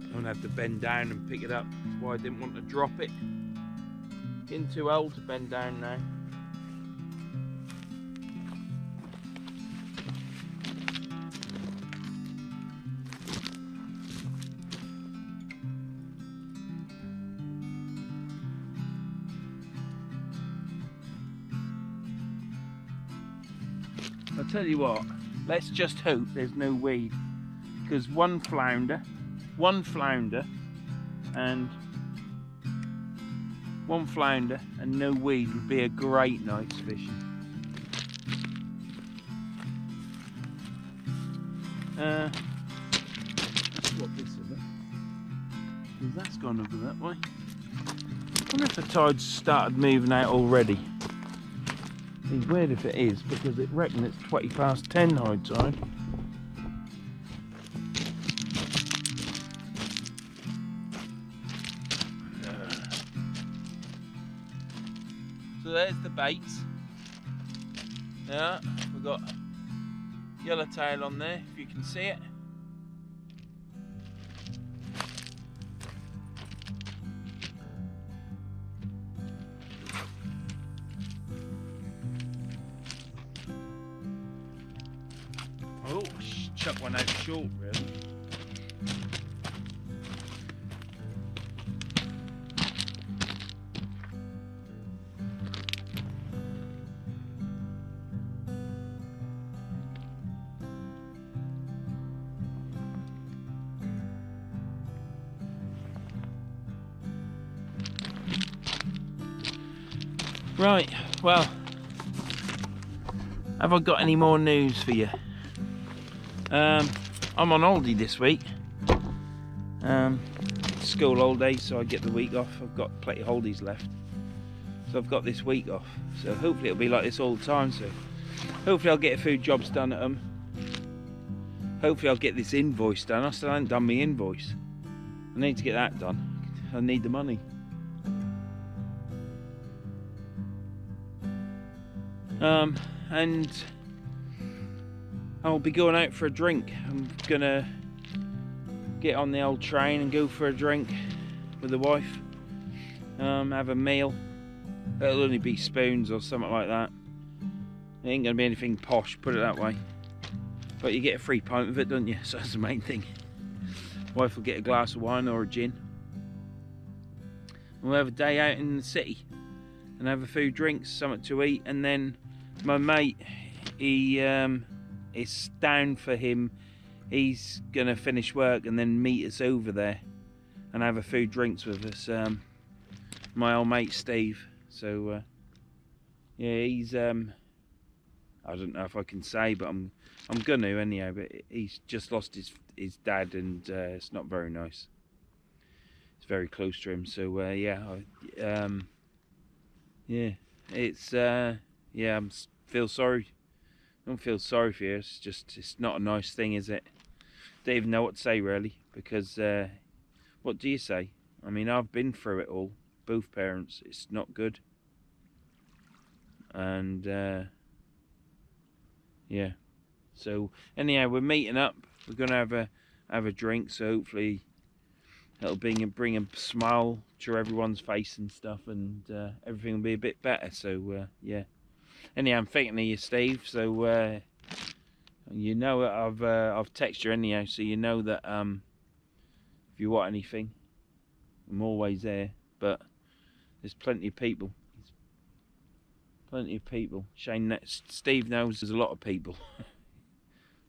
I'm gonna have to bend down and pick it up. That's why I didn't want to drop it. Getting too old to bend down now. I'll tell you what, let's just hope there's no weed, because one flounder and no weed would be a great night's fishing. Let's swap this a bit, because that's gone over that way. I wonder if the tide's started moving out already. It's weird if it is, because it reckon it's 20 past 10 high tide. So there's the baits. Yeah, we've got yellowtail on there, if you can see it. Oh, chuck one out short, really. Right, well, have I got any more news for you? I'm on holiday this week. School holidays, so I get the week off. I've got plenty of holidays left, so I've got this week off. So hopefully it'll be like this all the time. So hopefully I'll get a few jobs done at them. Hopefully I'll get this invoice done. I still haven't done my invoice. I need to get that done. I need the money. And I'll be going out for a drink. I'm gonna get on the old train and go for a drink with the wife. Have a meal. It'll only be spoons or something like that. It ain't gonna be anything posh, put it that way. But you get a free pint of it, don't you? So that's the main thing. Wife will get a glass of wine or a gin. And we'll have a day out in the city and have a few drinks, something to eat, and then my mate, it's down for him. He's gonna finish work and then meet us over there and have a few drinks with us. my old mate Steve. So yeah, he's I don't know if I can say, but I'm gonna anyhow. But he's just lost his dad, and it's not very nice. It's very close to him. So yeah, yeah, it's yeah. Feel sorry. Don't feel sorry for you. It's just it's not a nice thing, is it? Don't even know what to say really, because what do you say? I mean, I've been through it all. Both parents. It's not good. And yeah. So anyhow, we're meeting up. We're gonna have a drink. So hopefully it'll bring a smile to everyone's face and stuff, and everything will be a bit better. So yeah. Anyhow, I'm thinking of you, Steve. So you know I've texted you anyhow, so you know that if you want anything, I'm always there. But there's plenty of people. Plenty of people. Shane, Steve knows there's a lot of people.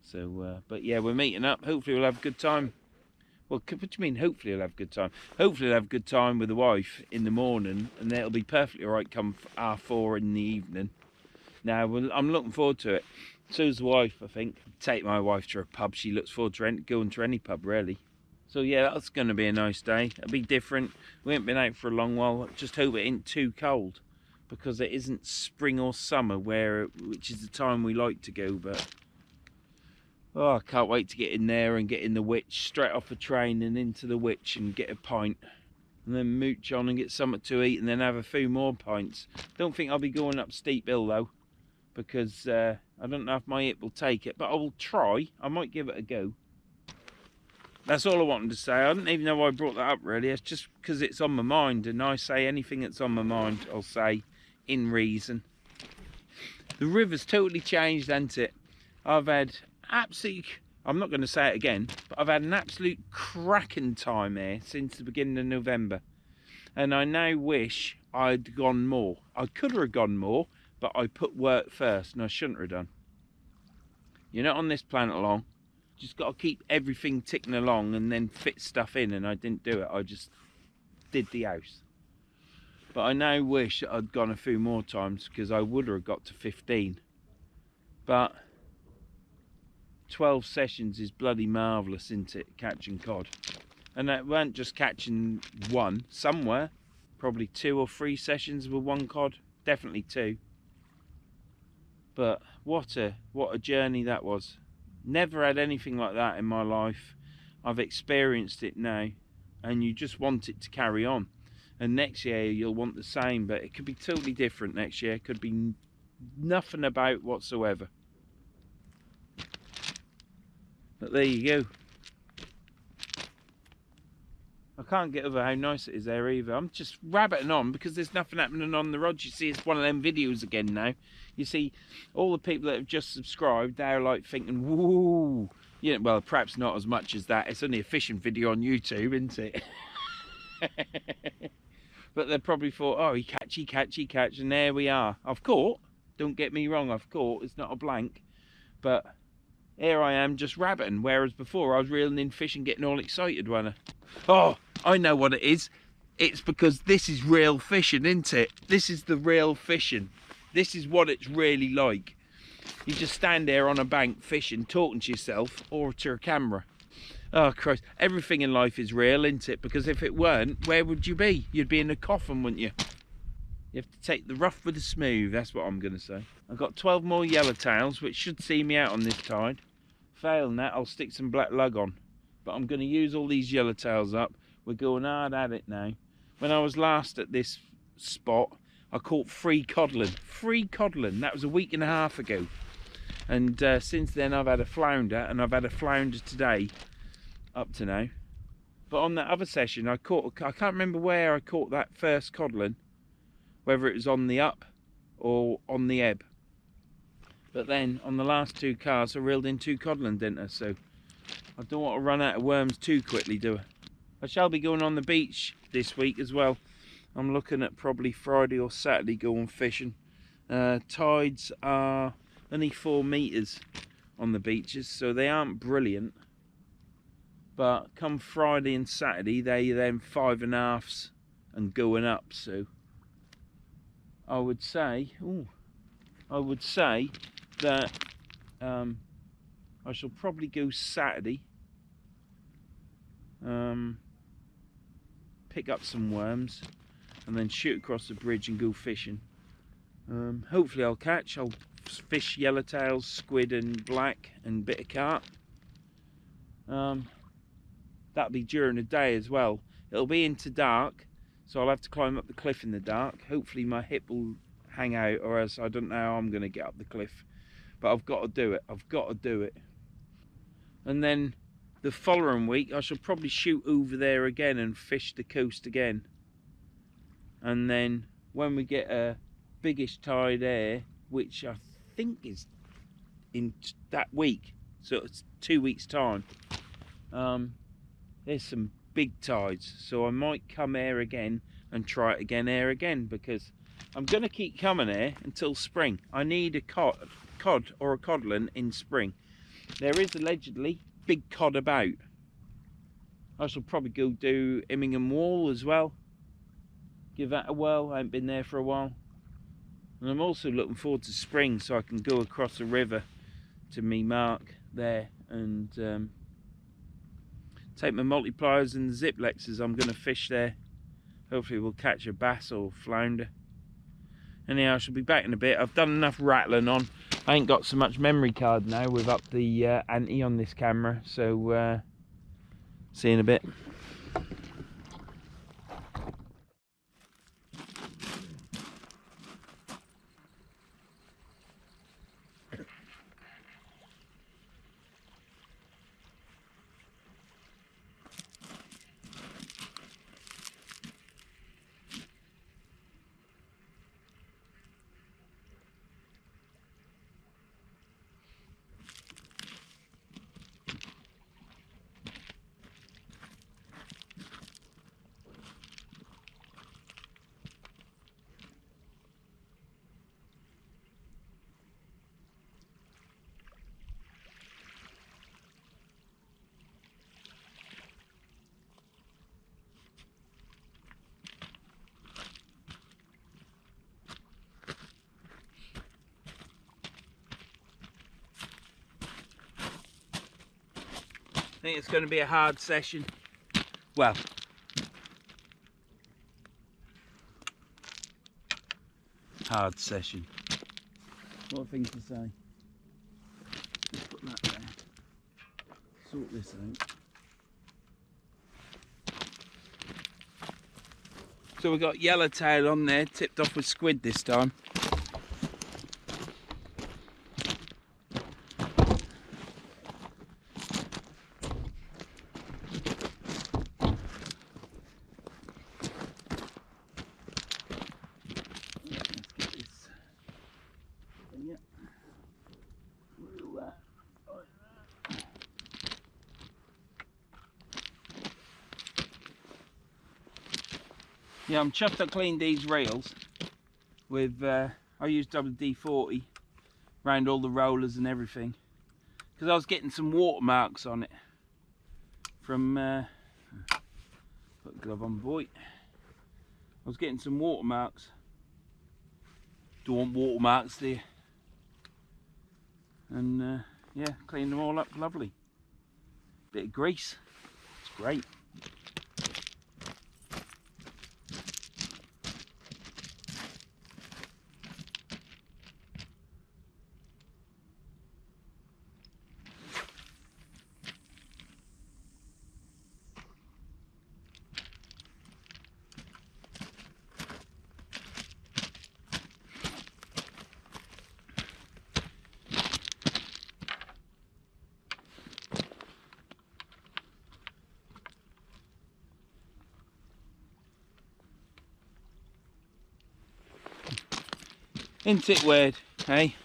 So, but yeah, we're meeting up. Hopefully we'll have a good time. Well, what do you mean, hopefully we'll have a good time? Hopefully we'll have a good time with the wife in the morning, and it'll be perfectly alright come R4 in the evening. Now, I'm looking forward to it. So's the wife, I think. Take my wife to a pub. She looks forward to going to any pub, really. So yeah, that's going to be a nice day. It'll be different. We haven't been out for a long while. Just hope it ain't too cold, because it isn't spring or summer, which is the time we like to go. But oh, I can't wait to get in there and get in the Witch, straight off the train and into the Witch and get a pint, and then mooch on and get something to eat, and then have a few more pints. Don't think I'll be going up steep hill though, because I don't know if my hip will take it, but I will try. I might give it a go. That's all I wanted to say. I didn't even know why I brought that up really. It's just because it's on my mind, and I say anything that's on my mind, I'll say in reason. The river's totally changed, hasn't it? I've had absolute, I'm not going to say it again, but I've had an absolute cracking time here since the beginning of November. And I now wish I'd gone more. I could have gone more, but I put work first, and I shouldn't have done. You're not on this planet long. Just got to keep everything ticking along and then fit stuff in, and I didn't do it. I just did the house. But I now wish I'd gone a few more times, because I would have got to 15. But 12 sessions is bloody marvellous, isn't it, catching cod? And that weren't just catching one somewhere. Probably 2 or 3 sessions with one cod. Definitely 2. But what a journey that was. Never had anything like that in my life. I've experienced it now, and you just want it to carry on. And next year you'll want the same, but it could be totally different next year. It could be nothing about whatsoever. But there you go. I can't get over how nice it is there either. I'm just rabbiting on because there's nothing happening on the rod. You see, it's one of them videos again now. You see, all the people that have just subscribed, they're like thinking, woo. You know, well, perhaps not as much as that. It's only a fishing video on YouTube, isn't it? But they probably thought, oh, he catch, and there we are. I've caught. Don't get me wrong, I've caught. It's not a blank. But here I am just rabbiting, whereas before I was reeling in fish and getting all excited, wasn't I? Oh, I know what it is. It's because this is real fishing, isn't it? This is the real fishing. This is what it's really like. You just stand there on a bank fishing, talking to yourself or to a camera. Oh Christ, everything in life is real, isn't it? Because if it weren't, where would you be? You'd be in a coffin, wouldn't you? You have to take the rough with the smooth, that's what I'm going to say. I've got 12 more yellowtails, which should see me out on this tide. Failing that, I'll stick some black lug on. But I'm going to use all these yellowtails up. We're going hard at it now. When I was last at this spot, I caught 3 codling. 3 codling, that was a week and a half ago. And since then I've had a flounder, and I've had a flounder today, up to now. But on that other session, I can't remember where I caught that first codling, whether it was on the up or on the ebb. But then on the last 2 casts, I reeled in 2 codling, didn't I? So I don't want to run out of worms too quickly, do I? I shall be going on the beach this week as well. I'm looking at probably Friday or Saturday going fishing. Tides are only 4 meters on the beaches, so they aren't brilliant. But come Friday and Saturday, they're then 5.5s and going up. So I would say, that I shall probably go Saturday, pick up some worms, and then shoot across the bridge and go fishing. Hopefully I'll fish yellowtails, squid and black, and bit of carp. That'll be during the day as well. It'll be into dark, so I'll have to climb up the cliff in the dark. Hopefully my hip will hang out, or else I don't know how I'm going to get up the cliff. But I've got to do it. I've got to do it. And then the following week I shall probably shoot over there again and fish the coast again. And then when we get a biggish tide there, which I think is in that week, so it's 2 weeks time, there's some big tides, so I might come here again and try it again here again, because I'm going to keep coming here until spring. I need a cod or a codling in spring. There is allegedly big cod about. I shall probably go do Immingham Wall as well, give that a whirl. I haven't been there for a while. And I'm also looking forward to spring, so I can go across the river to me mark there and take my multipliers and the Ziplexes. I'm going to fish there. Hopefully we'll catch a bass or flounder. Anyhow, I shall be back in a bit. I've done enough rattling on. I ain't got so much memory card now with up the ante on this camera, so see you in a bit. I think it's going to be a hard session. Well, hard session. What a thing to say. Just put that there. Sort this out. So we've got yellowtail on there, tipped off with squid this time. Yeah, I'm chuffed I cleaned these rails with, I used WD-40 around all the rollers and everything, because I was getting some watermarks on it from, put the glove on, boy. I was getting some watermarks. Don't want watermarks, do you? And yeah, cleaned them all up lovely. Bit of grease, it's great. Isn't it weird, hey?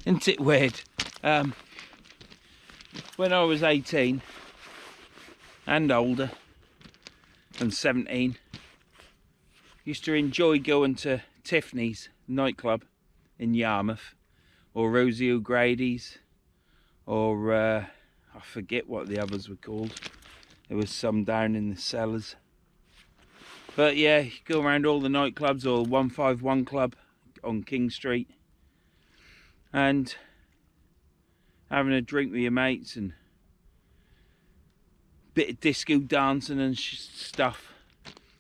Isn't it weird? When I was 18 and older, and 17, used to enjoy going to Tiffany's nightclub in Yarmouth, or Rosie O'Grady's, or I I forget what the others were called. There was some down in the cellars. But yeah, you go around all the nightclubs, or 151 Club on King Street, and having a drink with your mates and a bit of disco dancing and stuff.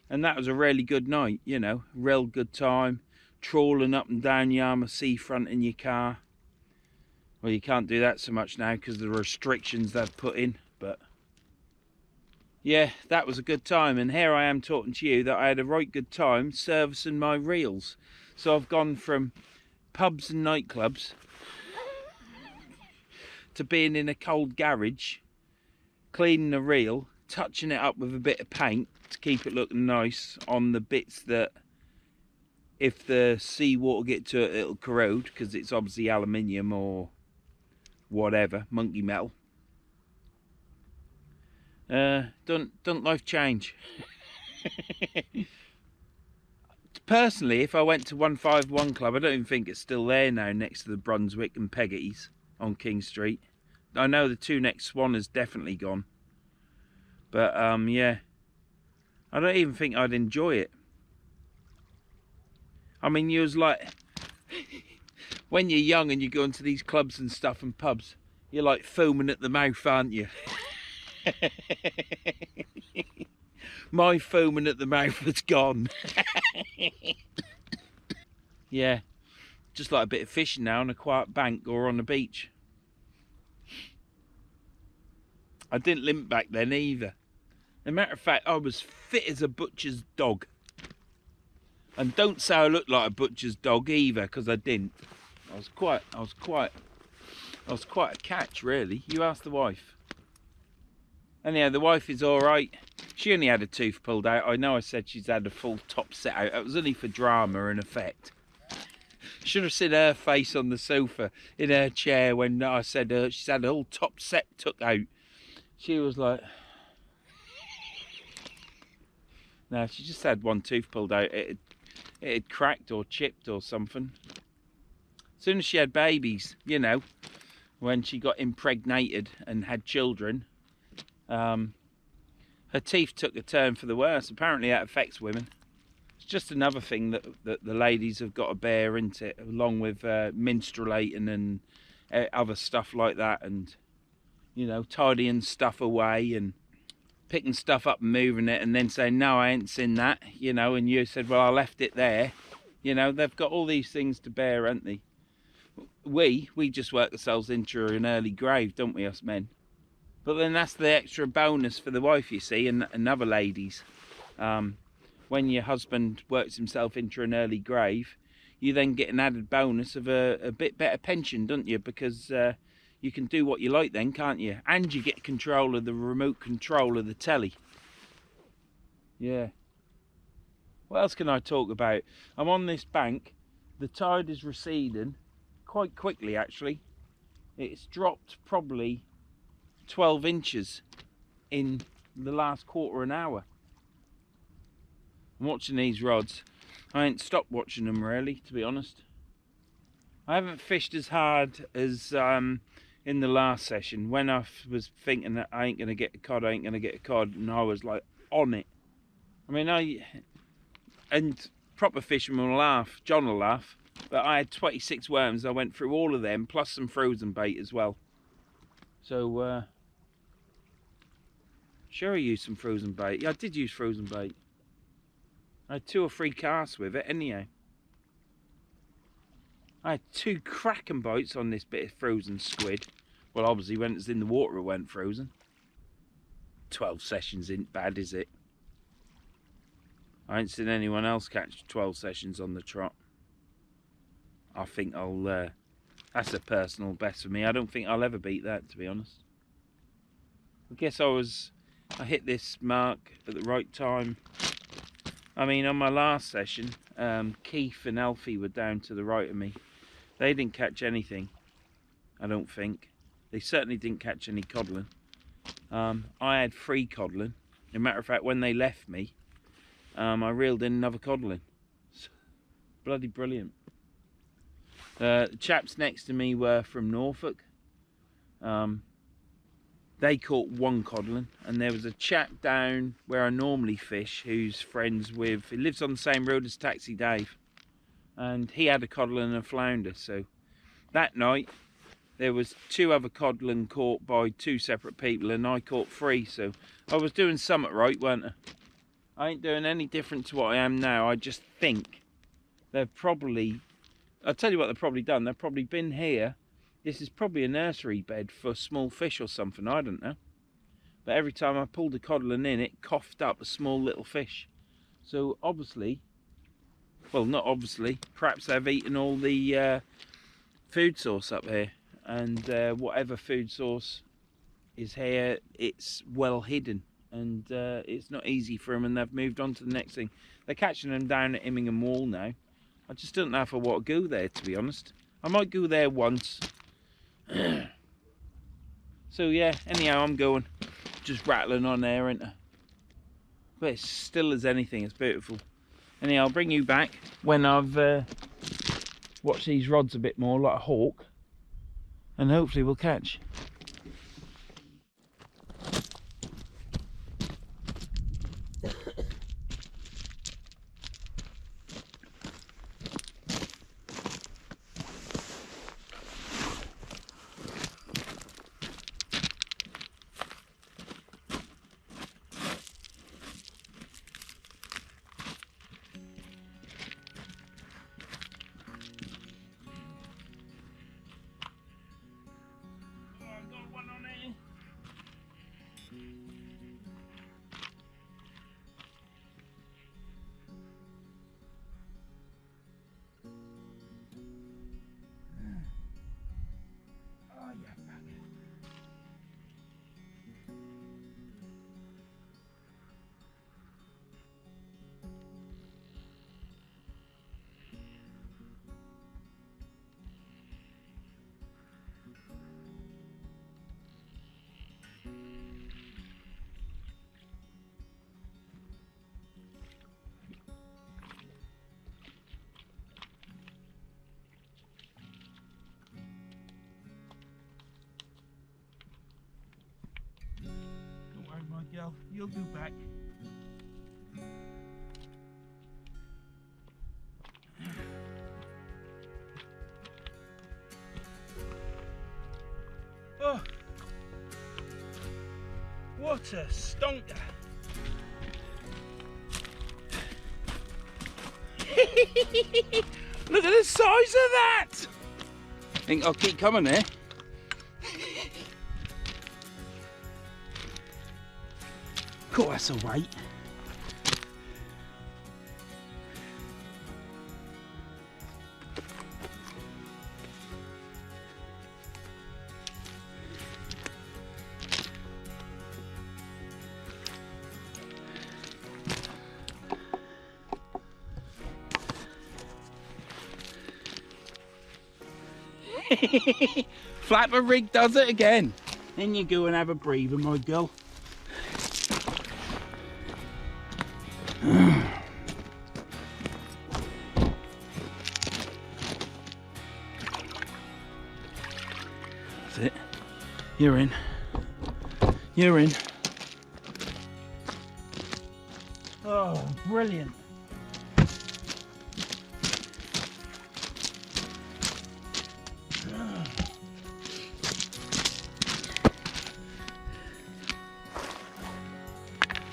And that was a really good night, you know, real good time. Trawling up and down Yarmouth seafront in your car. Well, you can't do that so much now because of the restrictions they've put in, but yeah, that was a good time. And here I am talking to you that I had a right good time servicing my reels. So I've gone from pubs and nightclubs to being in a cold garage, cleaning a reel, touching it up with a bit of paint to keep it looking nice on the bits that if the seawater get to it, it'll corrode, because it's obviously aluminium or whatever, monkey metal. Don't life change? Personally, if I went to 151 Club, I don't even think it's still there now, next to the Brunswick and Peggotty's on King Street. I know the two next Swan is definitely gone. But yeah, I don't even think I'd enjoy it. I mean, you was like, when you're young and you go into these clubs and stuff and pubs, you're like foaming at the mouth, aren't you? My foaming at the mouth was gone. Yeah, just like a bit of fishing now on a quiet bank or on the beach. I didn't limp back then either. As a matter of fact, I was fit as a butcher's dog. And don't say I looked like a butcher's dog either, because I didn't. I was quite a catch, really. You ask the wife. Anyhow, the wife is all right. She only had a tooth pulled out. I know I said she's had a full top set out. It was only for drama and effect. Should have seen her face on the sofa in her chair when I said she's had a whole top set took out. She was like, no, she just had one tooth pulled out. It had cracked or chipped or something. As soon as she had babies, you know, when she got impregnated and had children, her teeth took a turn for the worse. Apparently that affects women. It's just another thing that the ladies have got to bear into it, along with menstruating and other stuff like that, and, you know, tidying stuff away and picking stuff up and moving it, and then saying, no, I ain't seen that, you know, and you said, well, I left it there. You know, they've got all these things to bear, haven't they? We just work ourselves into an early grave, don't we, us men? But then that's the extra bonus for the wife, you see, and other ladies. When your husband works himself into an early grave, you then get an added bonus of a bit better pension, don't you? Because you can do what you like then, can't you? And you get control of the remote control of the telly. Yeah. What else can I talk about? I'm on this bank. The tide is receding quite quickly, actually. It's dropped probably 12 inches in the last quarter of an hour. I'm watching these rods. I ain't stopped watching them really, to be honest. I haven't fished as hard as in the last session, when I was thinking that I ain't going to get a cod, and I was like on it. I mean, and proper fishermen will laugh, John will laugh, but I had 26 worms. I went through all of them, plus some frozen bait as well. So, sure I used some frozen bait. Yeah, I did use frozen bait. I had 2 or 3 casts with it anyhow. I had 2 cracking bites on this bit of frozen squid. Well, obviously when it's in the water it went frozen. 12 sessions ain't bad, is it? I ain't seen anyone else catch 12 sessions on the trot. I think that's a personal best for me. I don't think I'll ever beat that, to be honest. I guess I hit this mark at the right time. I mean, on my last session, Keith and Alfie were down to the right of me. They didn't catch anything, I don't think. They certainly didn't catch any codling. I had 3 codling. As a matter of fact, when they left me, I reeled in another codling. Bloody brilliant. The chaps next to me were from Norfolk. they caught one codling, and there was a chap down where I normally fish who's friends with, he lives on the same road as Taxi Dave, and he had a codling and a flounder. So that night there was 2 other codling caught by 2 separate people, and I caught 3. So I was doing something right, weren't I? I ain't doing any different to what I am now. I just think they've probably, I'll tell you what they've probably done. They've probably been here. This is probably a nursery bed for small fish or something, I don't know. But every time I pulled a codling in, it coughed up a small little fish. So obviously, well, not obviously, perhaps they've eaten all the food source up here. And whatever food source is here, it's well hidden. And it's not easy for them, and they've moved on to the next thing. They're catching them down at Immingham Wall now. I just don't know if I want to go there, to be honest. I might go there once. So yeah, anyhow, I'm going. Just rattling on there, ain't I? But it's still as anything, it's beautiful. Anyhow, I'll bring you back when I've watched these rods a bit more, like a hawk. And hopefully we'll catch. Girl, you'll go back. Oh, what a stonker. Look at the size of that. I think I'll keep coming there. Cool, that's a weight. Flapper rig does it again. Then you go and have a breather, my girl. That's it. You're in. You're in. Oh, brilliant.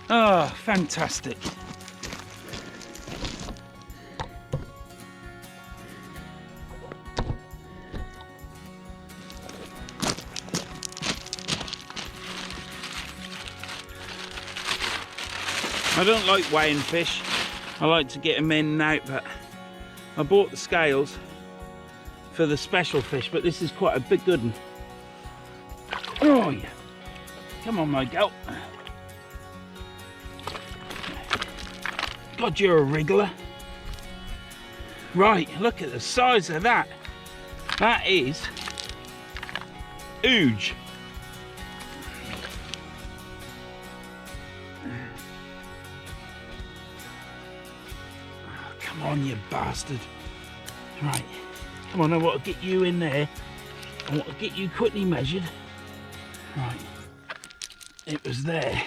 Oh, fantastic. I don't like weighing fish. I like to get them in and out, but I bought the scales for the special fish, but this is quite a big good one. Oh yeah. Come on, my girl. God, you're a wriggler. Right, look at the size of that. That is huge. Oh, come on, you bastard. Right, come on, I want to get you in there. I want to get you quickly measured. Right, it was there.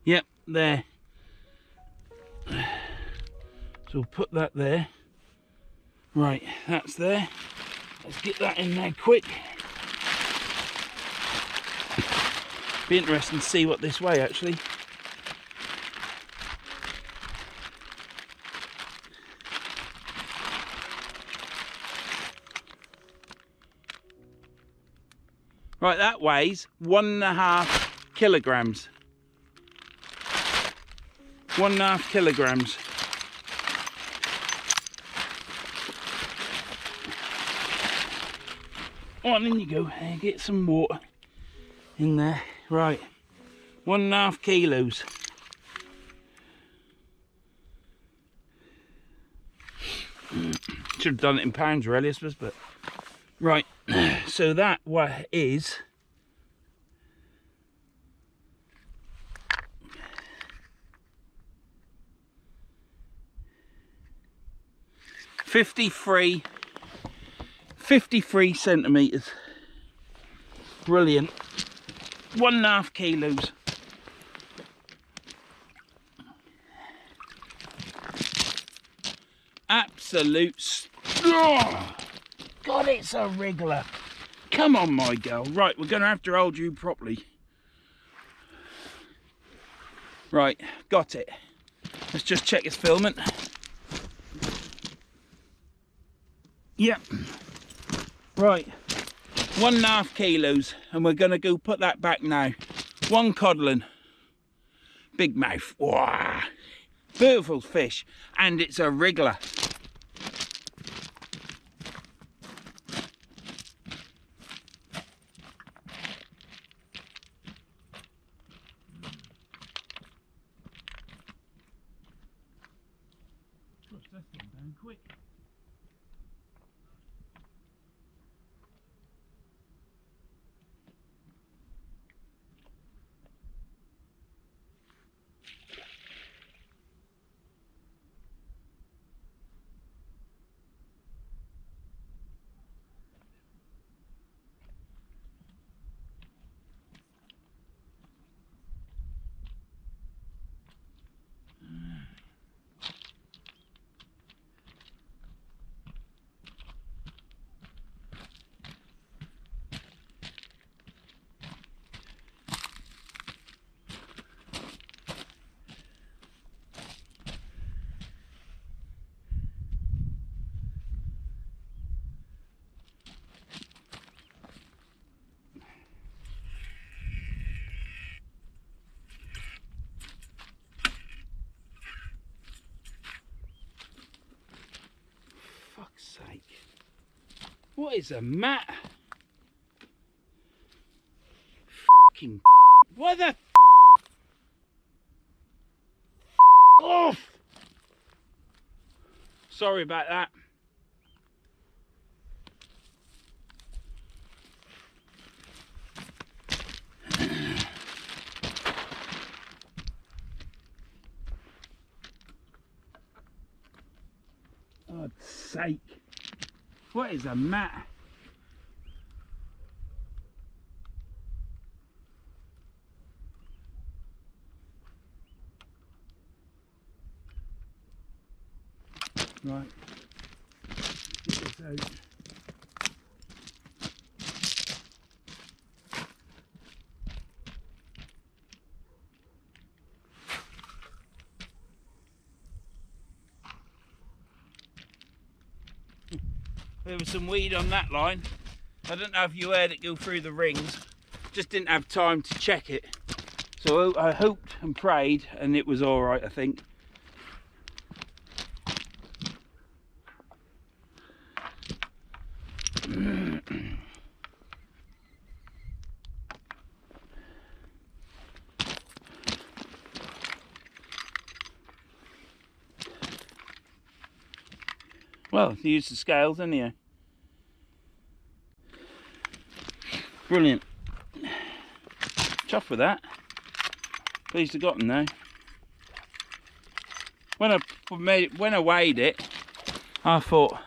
Yep, there. So we'll put that there. Right, that's there. Let's get that in there quick. Be interesting to see what this way actually. Right, that weighs 1.5 kilograms. 1.5 kilograms. On in you go, and get some water in there. Right, 1.5 kilos. Should have done it in pounds really, I suppose, but right. So that is 53 centimeters. Brilliant. 1.5 kilos. Absolute. Oh, God, it's a wriggler. Come on, my girl. Right, we're going to have to hold you properly. Right, got it. Let's just check its filament. Yep. Right, 1.5 kilos, and we're going to go put that back now. One codling. Big mouth. Wow. Beautiful fish, and it's a wriggler. Gosh, that's getting down quick. Fuck's sake. What is the matter? Fucking what the off? Sorry about that. God's sake. What is the matter? Right. Get this out. There was some weed on that line. I don't know if you heard it go through the rings. Just didn't have time to check it. So I hoped and prayed and it was all right, I think. Well, you use the scales, anyhow. Brilliant. Chuffed with that. Pleased to got them now. When I weighed it, I thought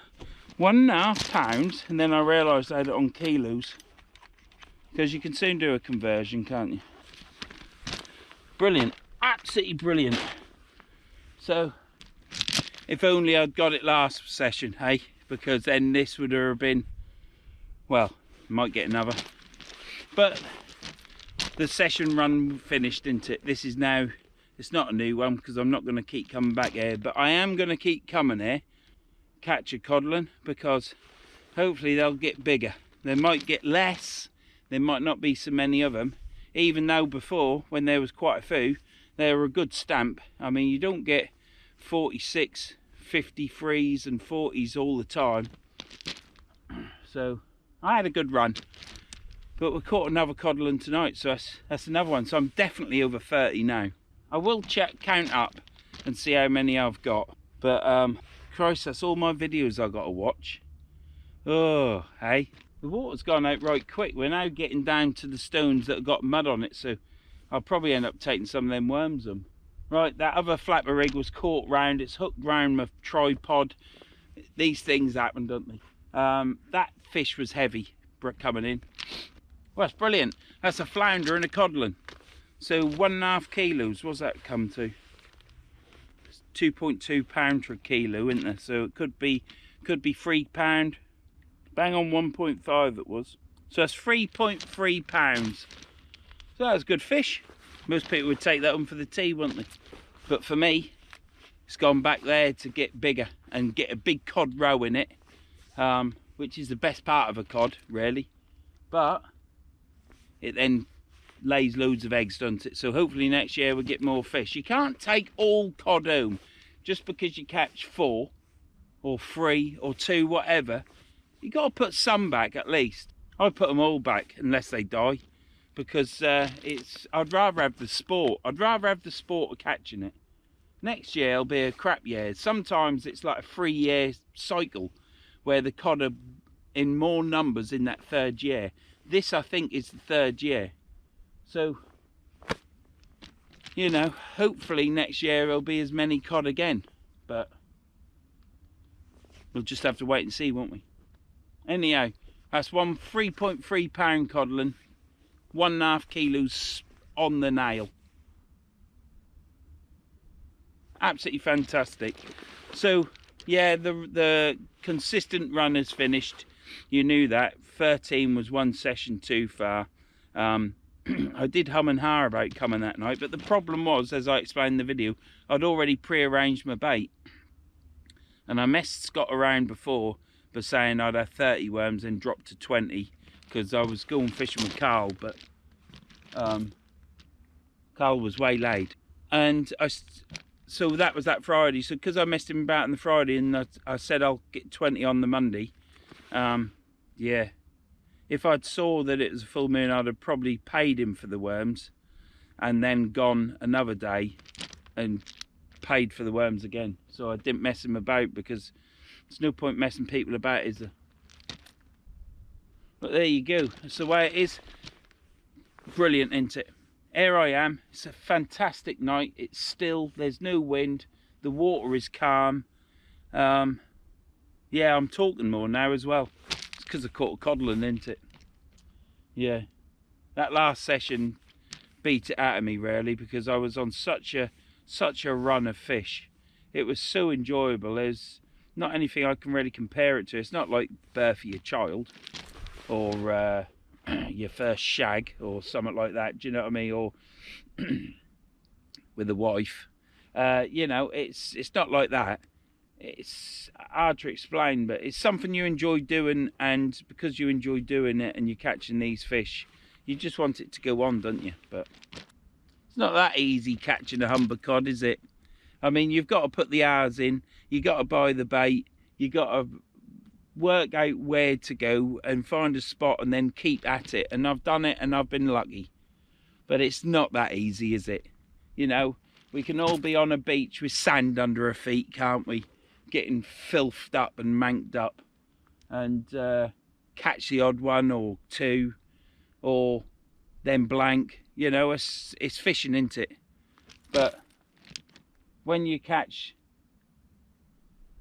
£1.5, and then I realised I had it on kilos, because you can soon do a conversion, can't you? Brilliant, absolutely brilliant. So if only I'd got it last session, hey, because then this would have been, well, might get another, but the session run finished, isn't it? This is now, it's not a new one because I'm not going to keep coming back here, but I am going to keep coming here, catch a codling, because hopefully they'll get bigger. They might get less, there might not be so many of them, even though before, when there was quite a few, they were a good stamp. I mean, you don't get 46, 53s and 40s all the time. So I had a good run, but we caught another codling tonight, so that's another one. So I'm definitely over 30 now. I will count up and see how many I've got, but Christ, that's all my videos I've got to watch. Oh, hey, the water's gone out right quick. We're now getting down to the stones that have got mud on it, so I'll probably end up taking some of them worms on. Right, that other flapper rig was caught round, it's hooked round my tripod. These things happen, don't they? That fish was heavy coming in. Well, that's brilliant. That's a flounder and a codling. So 1.5 kilos, what's that come to? It's 2.2 pounds per kilo, isn't there? So it could be £3. Bang on 1.5 it was. So that's 3.3 pounds. So that was good fish. Most people would take that on for the tea, wouldn't they? But for me, it's gone back there to get bigger and get a big cod roe in it, which is the best part of a cod, really. But it then lays loads of eggs, doesn't it? So hopefully next year we'll get more fish. You can't take all cod home just because you catch 4 or 3 or 2, whatever. You got to put some back at least. I put them all back unless they die, because I'd rather have the sport. I'd rather have the sport of catching it. Next year will be a crap year. Sometimes it's like a 3-year cycle where the cod are in more numbers in that 3rd year. This, I think, is the 3rd year. So, you know, hopefully next year there'll be as many cod again. But we'll just have to wait and see, won't we? Anyhow, that's one 3.3 pound codling, 1.5 kilos on the nail. Absolutely fantastic. So yeah, the consistent run is finished. You knew that. 13 was one session too far. I did hum and ha about coming that night, but the problem was, as I explained in the video, I'd already pre-arranged my bait, and I messed Scott around before by saying I'd have 30 worms and dropped to 20 because I was going fishing with Carl, but Carl was waylaid, and so that was that Friday. So because I messed him about on the Friday and I said I'll get 20 on the Monday, yeah, if I'd saw that it was a full moon, I'd have probably paid him for the worms and then gone another day and paid for the worms again. So I didn't mess him about, because there's no point messing people about, is there? But there you go, that's the way it is. Brilliant, isn't it? Here I am. It's a fantastic night. It's still, there's no wind, the water is calm. Yeah, I'm talking more now as well. It's because I caught a codling, isn't it? Yeah, that last session beat it out of me really, because I was on such a run of fish. It was so enjoyable. There's not anything I can really compare it to. It's not like birth of your child or your first shag or something like that, do you know what I mean? Or with a wife, you know, it's not like that. It's hard to explain, but it's something you enjoy doing, and because you enjoy doing it and you're catching these fish, you just want it to go on, don't you? But it's not that easy catching a Humber cod, is it? I mean, you've got to put the hours in, you got to buy the bait, you got to work out where to go and find a spot and then keep at it. And I've done it and I've been lucky, but it's not that easy, is it? You know, we can all be on a beach with sand under our feet, can't we, getting filthed up and manked up, and catch the odd one or two, or then blank. You know, it's fishing, isn't it? But when you catch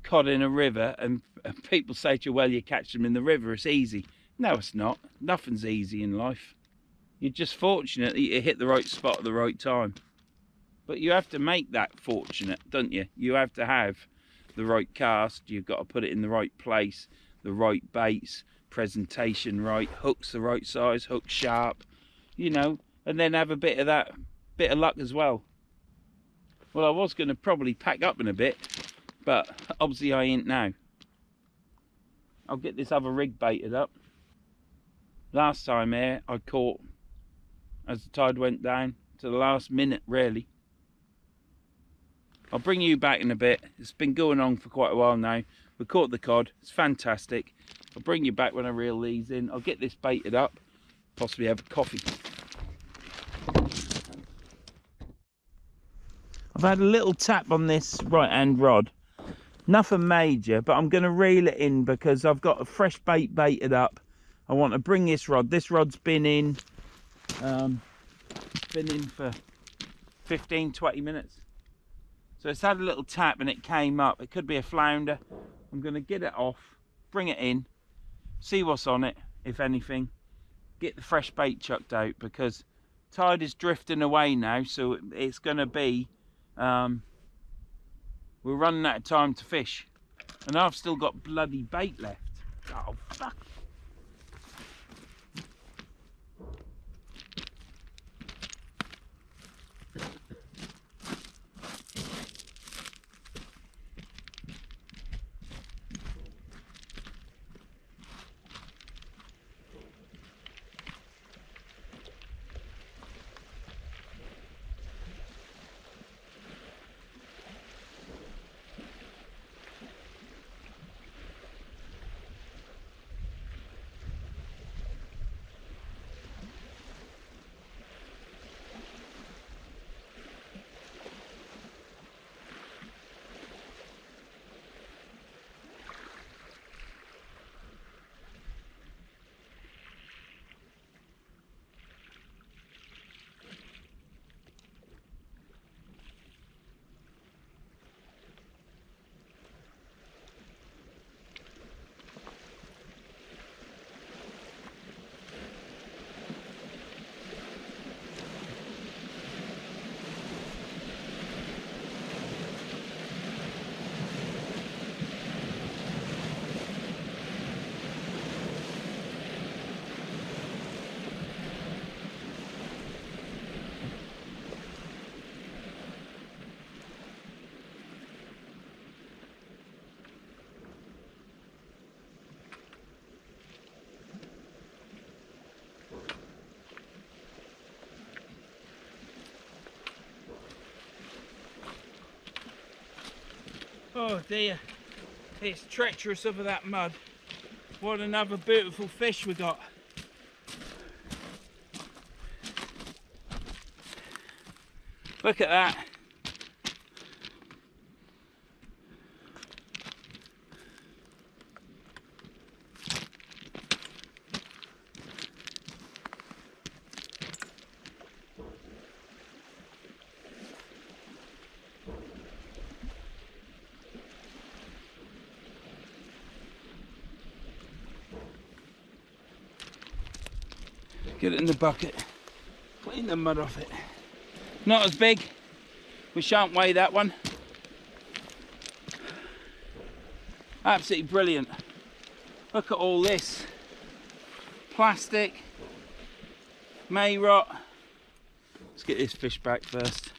cod in a river, and people say to you, well, you catch them in the river, it's easy. No, it's not. Nothing's easy in life. You're just fortunate that you hit the right spot at the right time. But you have to make that fortunate, don't you? You have to have the right cast, you've got to put it in the right place, the right baits, presentation right, hooks the right size, hook sharp, you know, and then have a bit of that, bit of luck as well. Well, I was going to probably pack up in a bit, but obviously I ain't now. I'll get this other rig baited up. Last time here I caught, as the tide went down, to the last minute really. I'll bring you back in a bit. It's been going on for quite a while now. We caught the cod, it's fantastic. I'll bring you back when I reel these in. I'll get this baited up, possibly have a coffee. I've had a little tap on this right hand rod. Nothing major, but I'm going to reel it in because I've got a fresh bait baited up. I want to bring this rod. This rod's been in for 15-20 minutes. So it's had a little tap and it came up. It could be a flounder. I'm going to get it off, bring it in, see what's on it, if anything. Get the fresh bait chucked out because tide is drifting away now, so it's going to be, we're running out of time to fish. And I've still got bloody bait left. Oh, fuck. Oh dear, it's treacherous over that mud. What another beautiful fish we got. Look at that. Get it in the bucket, clean the mud off it. Not as big, we shan't weigh that one. Absolutely brilliant. Look at all this. Plastic, may rot. Let's get this fish back first.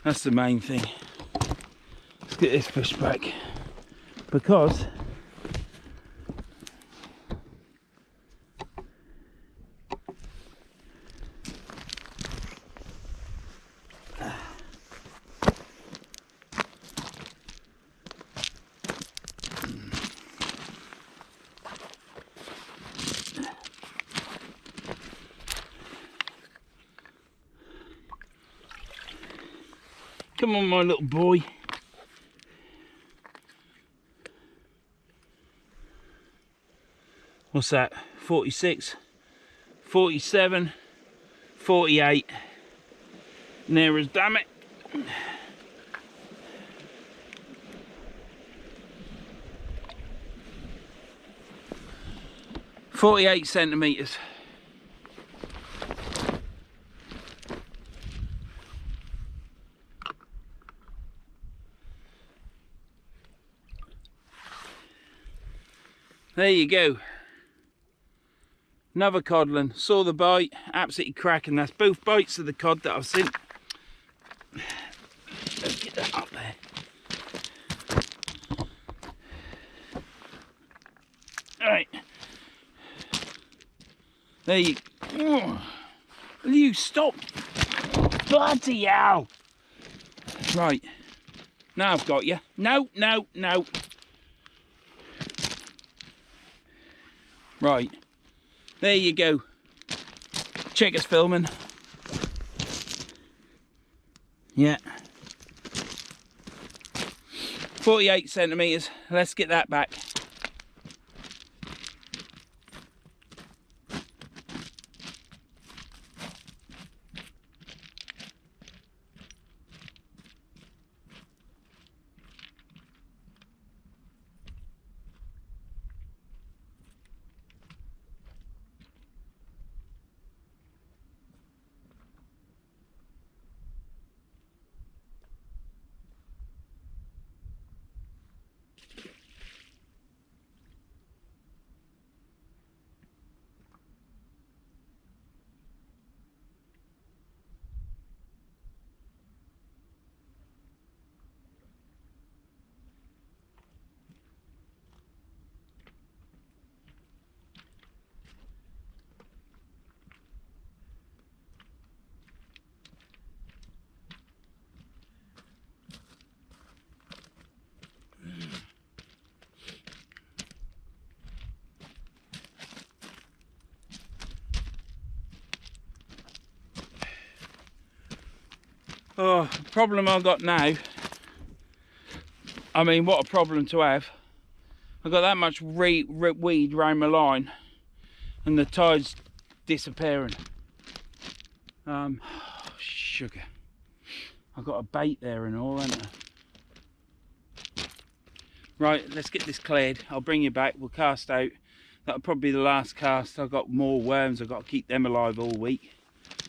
That's the main thing. Let's get this fish back. Because come on, my little boy. What's that? 46, 47, 48. Near as damn it. 48 centimetres. There you go. Another codling. Saw the bite, absolutely cracking. That's both bites of the cod that I've seen. Let's get that up there. Alright. There you go. Will you stop? Bloody hell. Right. Now I've got you. No, no, no. Right. There you go. Check us filming. Yeah. 48 centimetres. Let's get that back. Oh, the problem I've got now, I mean, what a problem to have. I've got that much weed around my line and the tide's disappearing. Sugar. I've got a bait there and all, haven't I? Right, let's get this cleared. I'll bring you back, we'll cast out. That'll probably be the last cast. I've got more worms, I've got to keep them alive all week.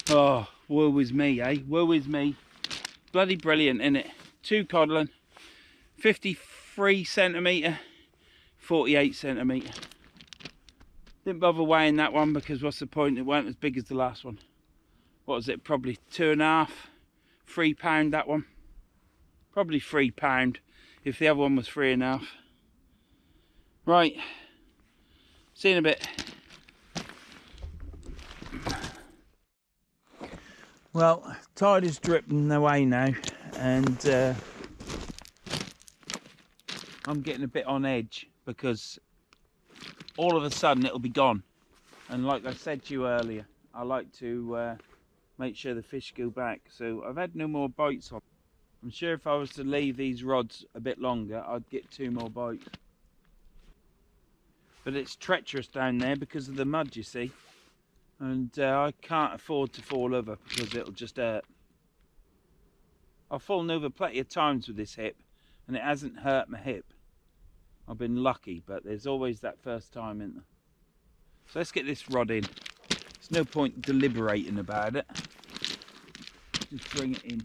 Oh, woe is me, eh? Woe is me. Bloody brilliant, innit? 2 codling, 53 centimetre, 48 centimetre. Didn't bother weighing that one because what's the point? It weren't as big as the last one. What was it? Probably 2.5, 3 pound that one. Probably 3 pound if the other one was 3.5. Right. See you in a bit. Well, tide is dripping away now, and I'm getting a bit on edge because all of a sudden it'll be gone. And like I said to you earlier, I like to make sure the fish go back. So I've had no more bites on. I'm sure if I was to leave these rods a bit longer, I'd get 2 more bites. But it's treacherous down there because of the mud, you see. And I can't afford to fall over because it'll just hurt. I've fallen over plenty of times with this hip and it hasn't hurt my hip. I've been lucky, but there's always that first time, isn't there? So let's get this rod in. There's no point deliberating about it. Just bring it in.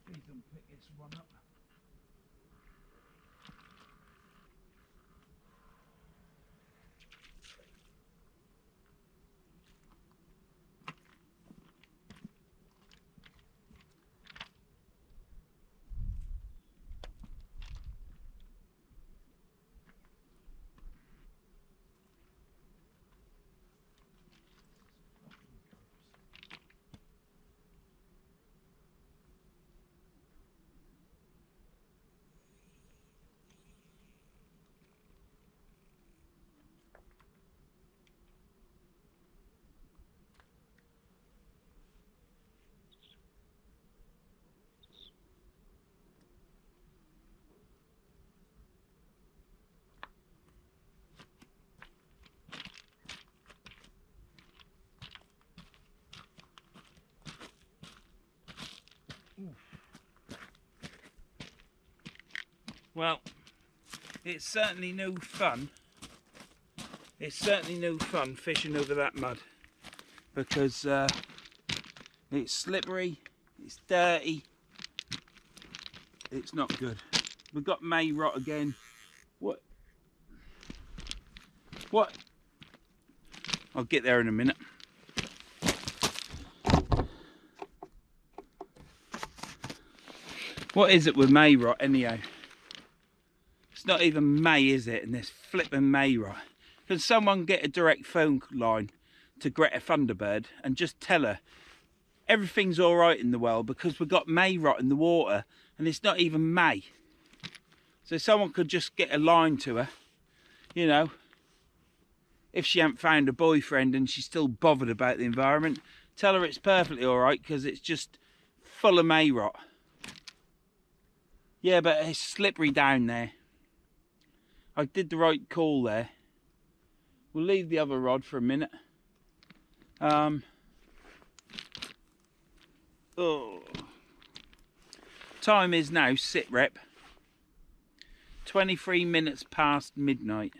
Please don't pick this one up. Well, it's certainly no fun. It's certainly no fun fishing over that mud because it's slippery, it's dirty, it's not good. We've got May rot again. What? I'll get there in a minute. What is it with May rot anyhow? It's not even May, is it? And this flipping May rot. Can someone get a direct phone line to Greta Thunderbird and just tell her everything's all right in the world because we've got May rot in the water and it's not even May. So someone could just get a line to her, you know, if she hasn't found a boyfriend and she's still bothered about the environment, tell her it's perfectly all right because it's just full of May rot. Yeah, but it's slippery down there. I did the right call there. We'll leave the other rod for a minute. Time is now, sit rep, 23 minutes past midnight.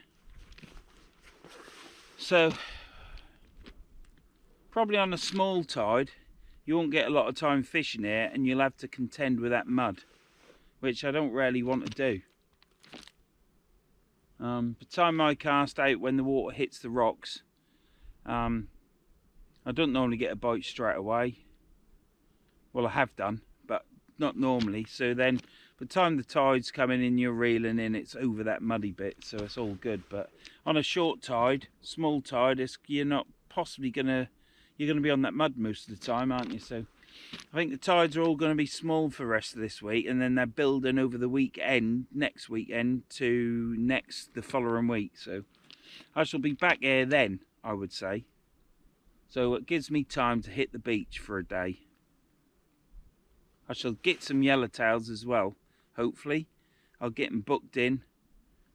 So, probably on a small tide, you won't get a lot of time fishing here and you'll have to contend with that mud, which I don't really want to do. By the time I cast out when the water hits the rocks, I don't normally get a bite straight away. Well, I have done, but not normally. So then, by the time the tide's coming in, you're reeling in, it's over that muddy bit, so it's all good. But on a short tide, small tide, you're not possibly you're gonna be on that mud most of the time, aren't you? So I think the tides are all going to be small for the rest of this week, and then they're building over the weekend, next weekend, to the following week. So I shall be back here then, I would say. So it gives me time to hit the beach for a day. I shall get some yellowtails as well, hopefully. I'll get them booked in,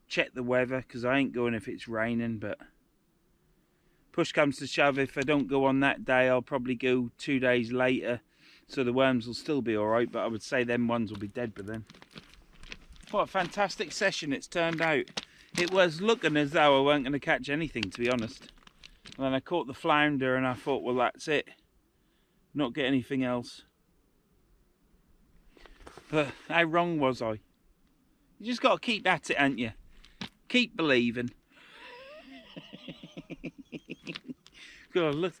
check the weather, because I ain't going if it's raining, but push comes to shove, if I don't go on that day, I'll probably go 2 days later. So the worms will still be alright, but I would say them ones will be dead by then. What a fantastic session it's turned out. It was looking as though I weren't going to catch anything, to be honest. And then I caught the flounder and I thought, well, that's it. Not get anything else. But how wrong was I? You just got to keep at it, ain't you? Keep believing. God, look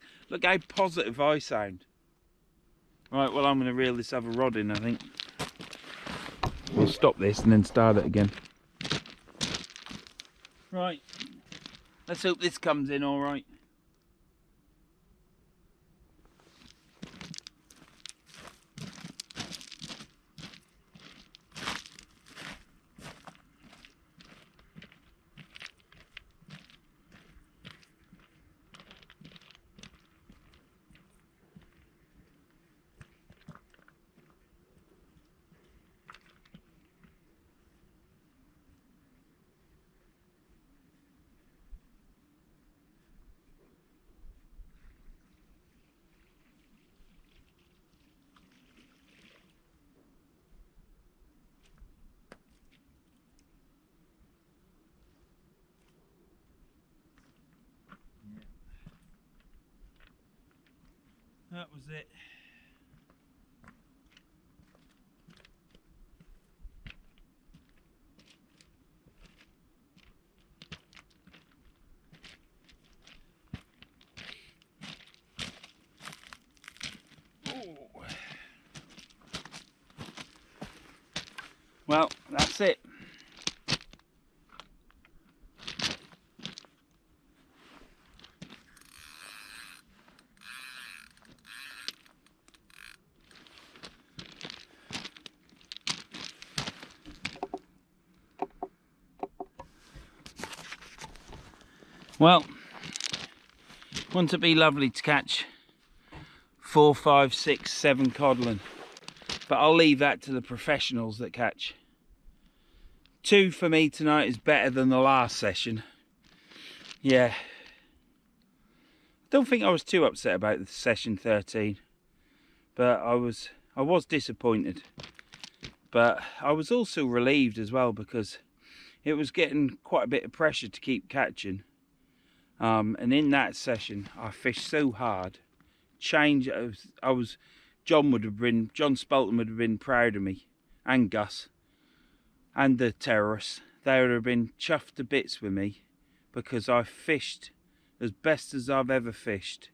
how positive I sound. Right, well, I'm going to reel this other rod in, I think. We'll stop this and then start it again. Right, let's hope this comes in all right. That was it. Well, that's it. Well, wouldn't it be lovely to catch 4, 5, 6, 7 codling? But I'll leave that to the professionals that catch. 2 for me tonight is better than the last session. Yeah. Don't think I was too upset about the session 13. But I was I was disappointed, but I was also relieved as well, because it was getting quite a bit of pressure to keep catching. And in that session, I fished so hard. John Spalton would have been proud of me, and Gus, and the terrorists. They would have been chuffed to bits with me, because I fished as best as I've ever fished.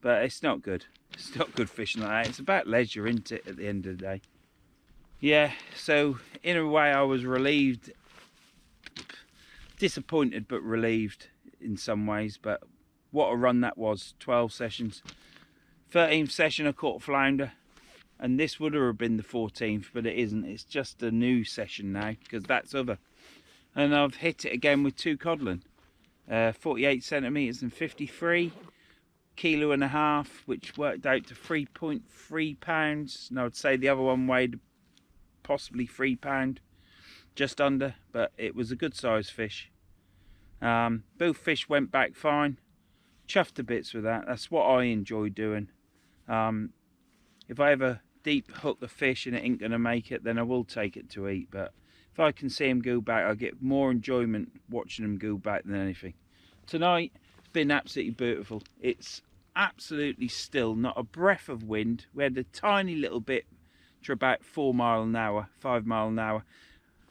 But it's not good. It's not good fishing like that. It's about leisure, isn't it, at the end of the day? Yeah, so in a way I was relieved. Disappointed, but relieved in some ways. But what a run that was. 12 sessions. 13th session I caught a flounder. And this would have been the 14th, but it isn't. It's just a new session now, because that's other. And I've hit it again with 2 codling. 48 centimetres and 53. Kilo and a half, which worked out to 3.3 pounds. And I would say the other one weighed possibly £3, just under, but it was a good size fish. Both fish went back fine. Chuffed to bits with that. That's what I enjoy doing. If I ever deep hook a fish and it ain't gonna make it, then I will take it to eat. But if I can see him go back, I get more enjoyment watching him go back than anything. Tonight it's been absolutely beautiful. It's absolutely still, not a breath of wind. We had a tiny little bit to about 4 miles an hour, 5 miles an hour,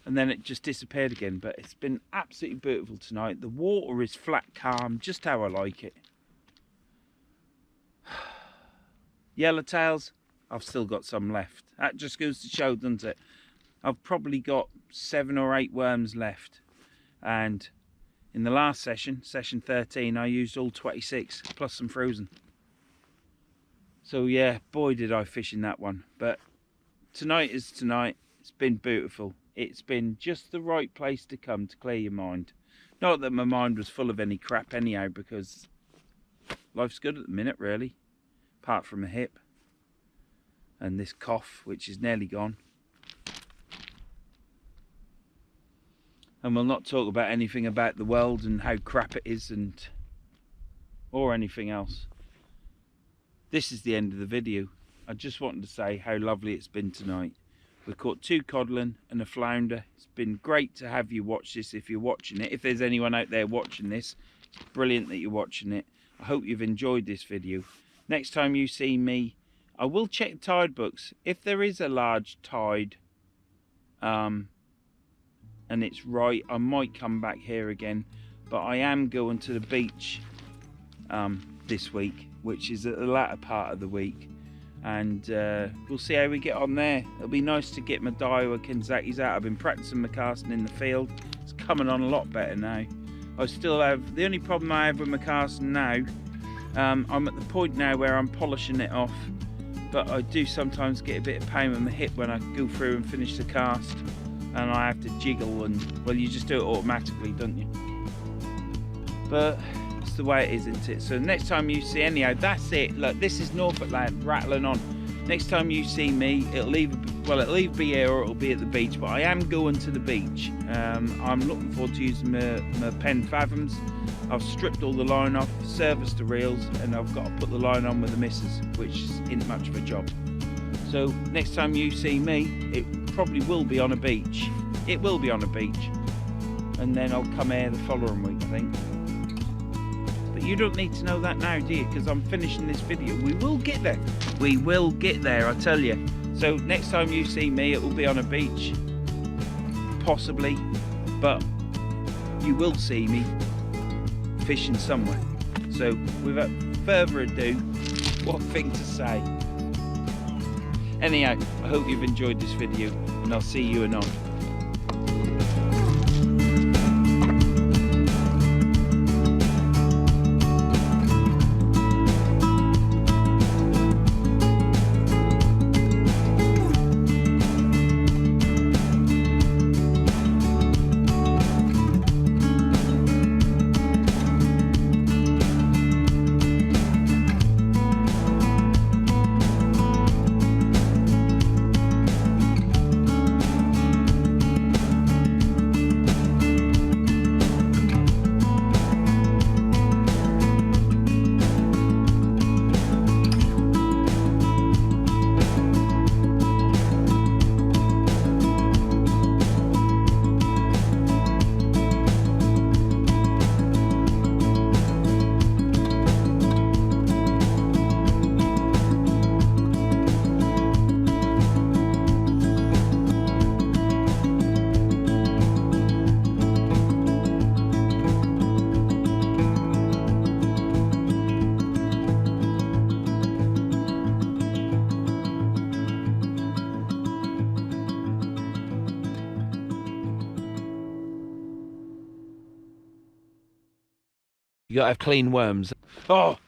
and then it just disappeared again. But it's been absolutely beautiful tonight. The water is flat calm, just how I like it. Yellowtails, I've still got some left. That just goes to show, doesn't it? I've probably got 7 or 8 worms left, and in the last session, session 13, I used all 26 plus some frozen. So yeah, boy did I fish in that one. But tonight is tonight. It's been beautiful. It's been just the right place to come to clear your mind. Not that my mind was full of any crap anyhow, because life's good at the minute, really, apart from a hip and this cough, which is nearly gone. And we'll not talk about anything about the world and how crap it is, or anything else. This is the end of the video. I just wanted to say how lovely it's been tonight. We caught 2 codling and a flounder. It's been great to have you watch this if you're watching it. If there's anyone out there watching this, it's brilliant that you're watching it. I hope you've enjoyed this video. Next time you see me, I will check tide books. If there is a large tide, and it's right, I might come back here again. But I am going to the beach this week, which is at the latter part of the week, and we'll see how we get on there. It'll be nice to get my Daiwa Kenzaki's out. I've been practicing my casting in the field. It's coming on a lot better now. I still have, the only problem I have with my casting now, I'm at the point now where I'm polishing it off, but I do sometimes get a bit of pain with my hip when I go through and finish the cast, and I have to jiggle, and well, you just do it automatically, don't you? But it's the way it is, isn't it? So next time you see, anyhow, that's it. Look, this is Norfolk Land rattling on. Next time you see me, it'll either be here or it'll be at the beach, but I am going to the beach. I'm looking forward to using my Pen Fathoms. I've stripped all the line off, serviced the reels, and I've got to put the line on with the missus, which isn't much of a job. So next time you see me, it probably will be on a beach. It will be on a beach, and then I'll come here the following week, I think. But you don't need to know that now, do you? Because I'm finishing this video. We will get there. We will get there, I tell you. So next time you see me, it will be on a beach, possibly, but you will see me fishing somewhere. So without further ado, what thing to say. Anyhow, I hope you've enjoyed this video, and I'll see you anon. You gotta have clean worms. Oh,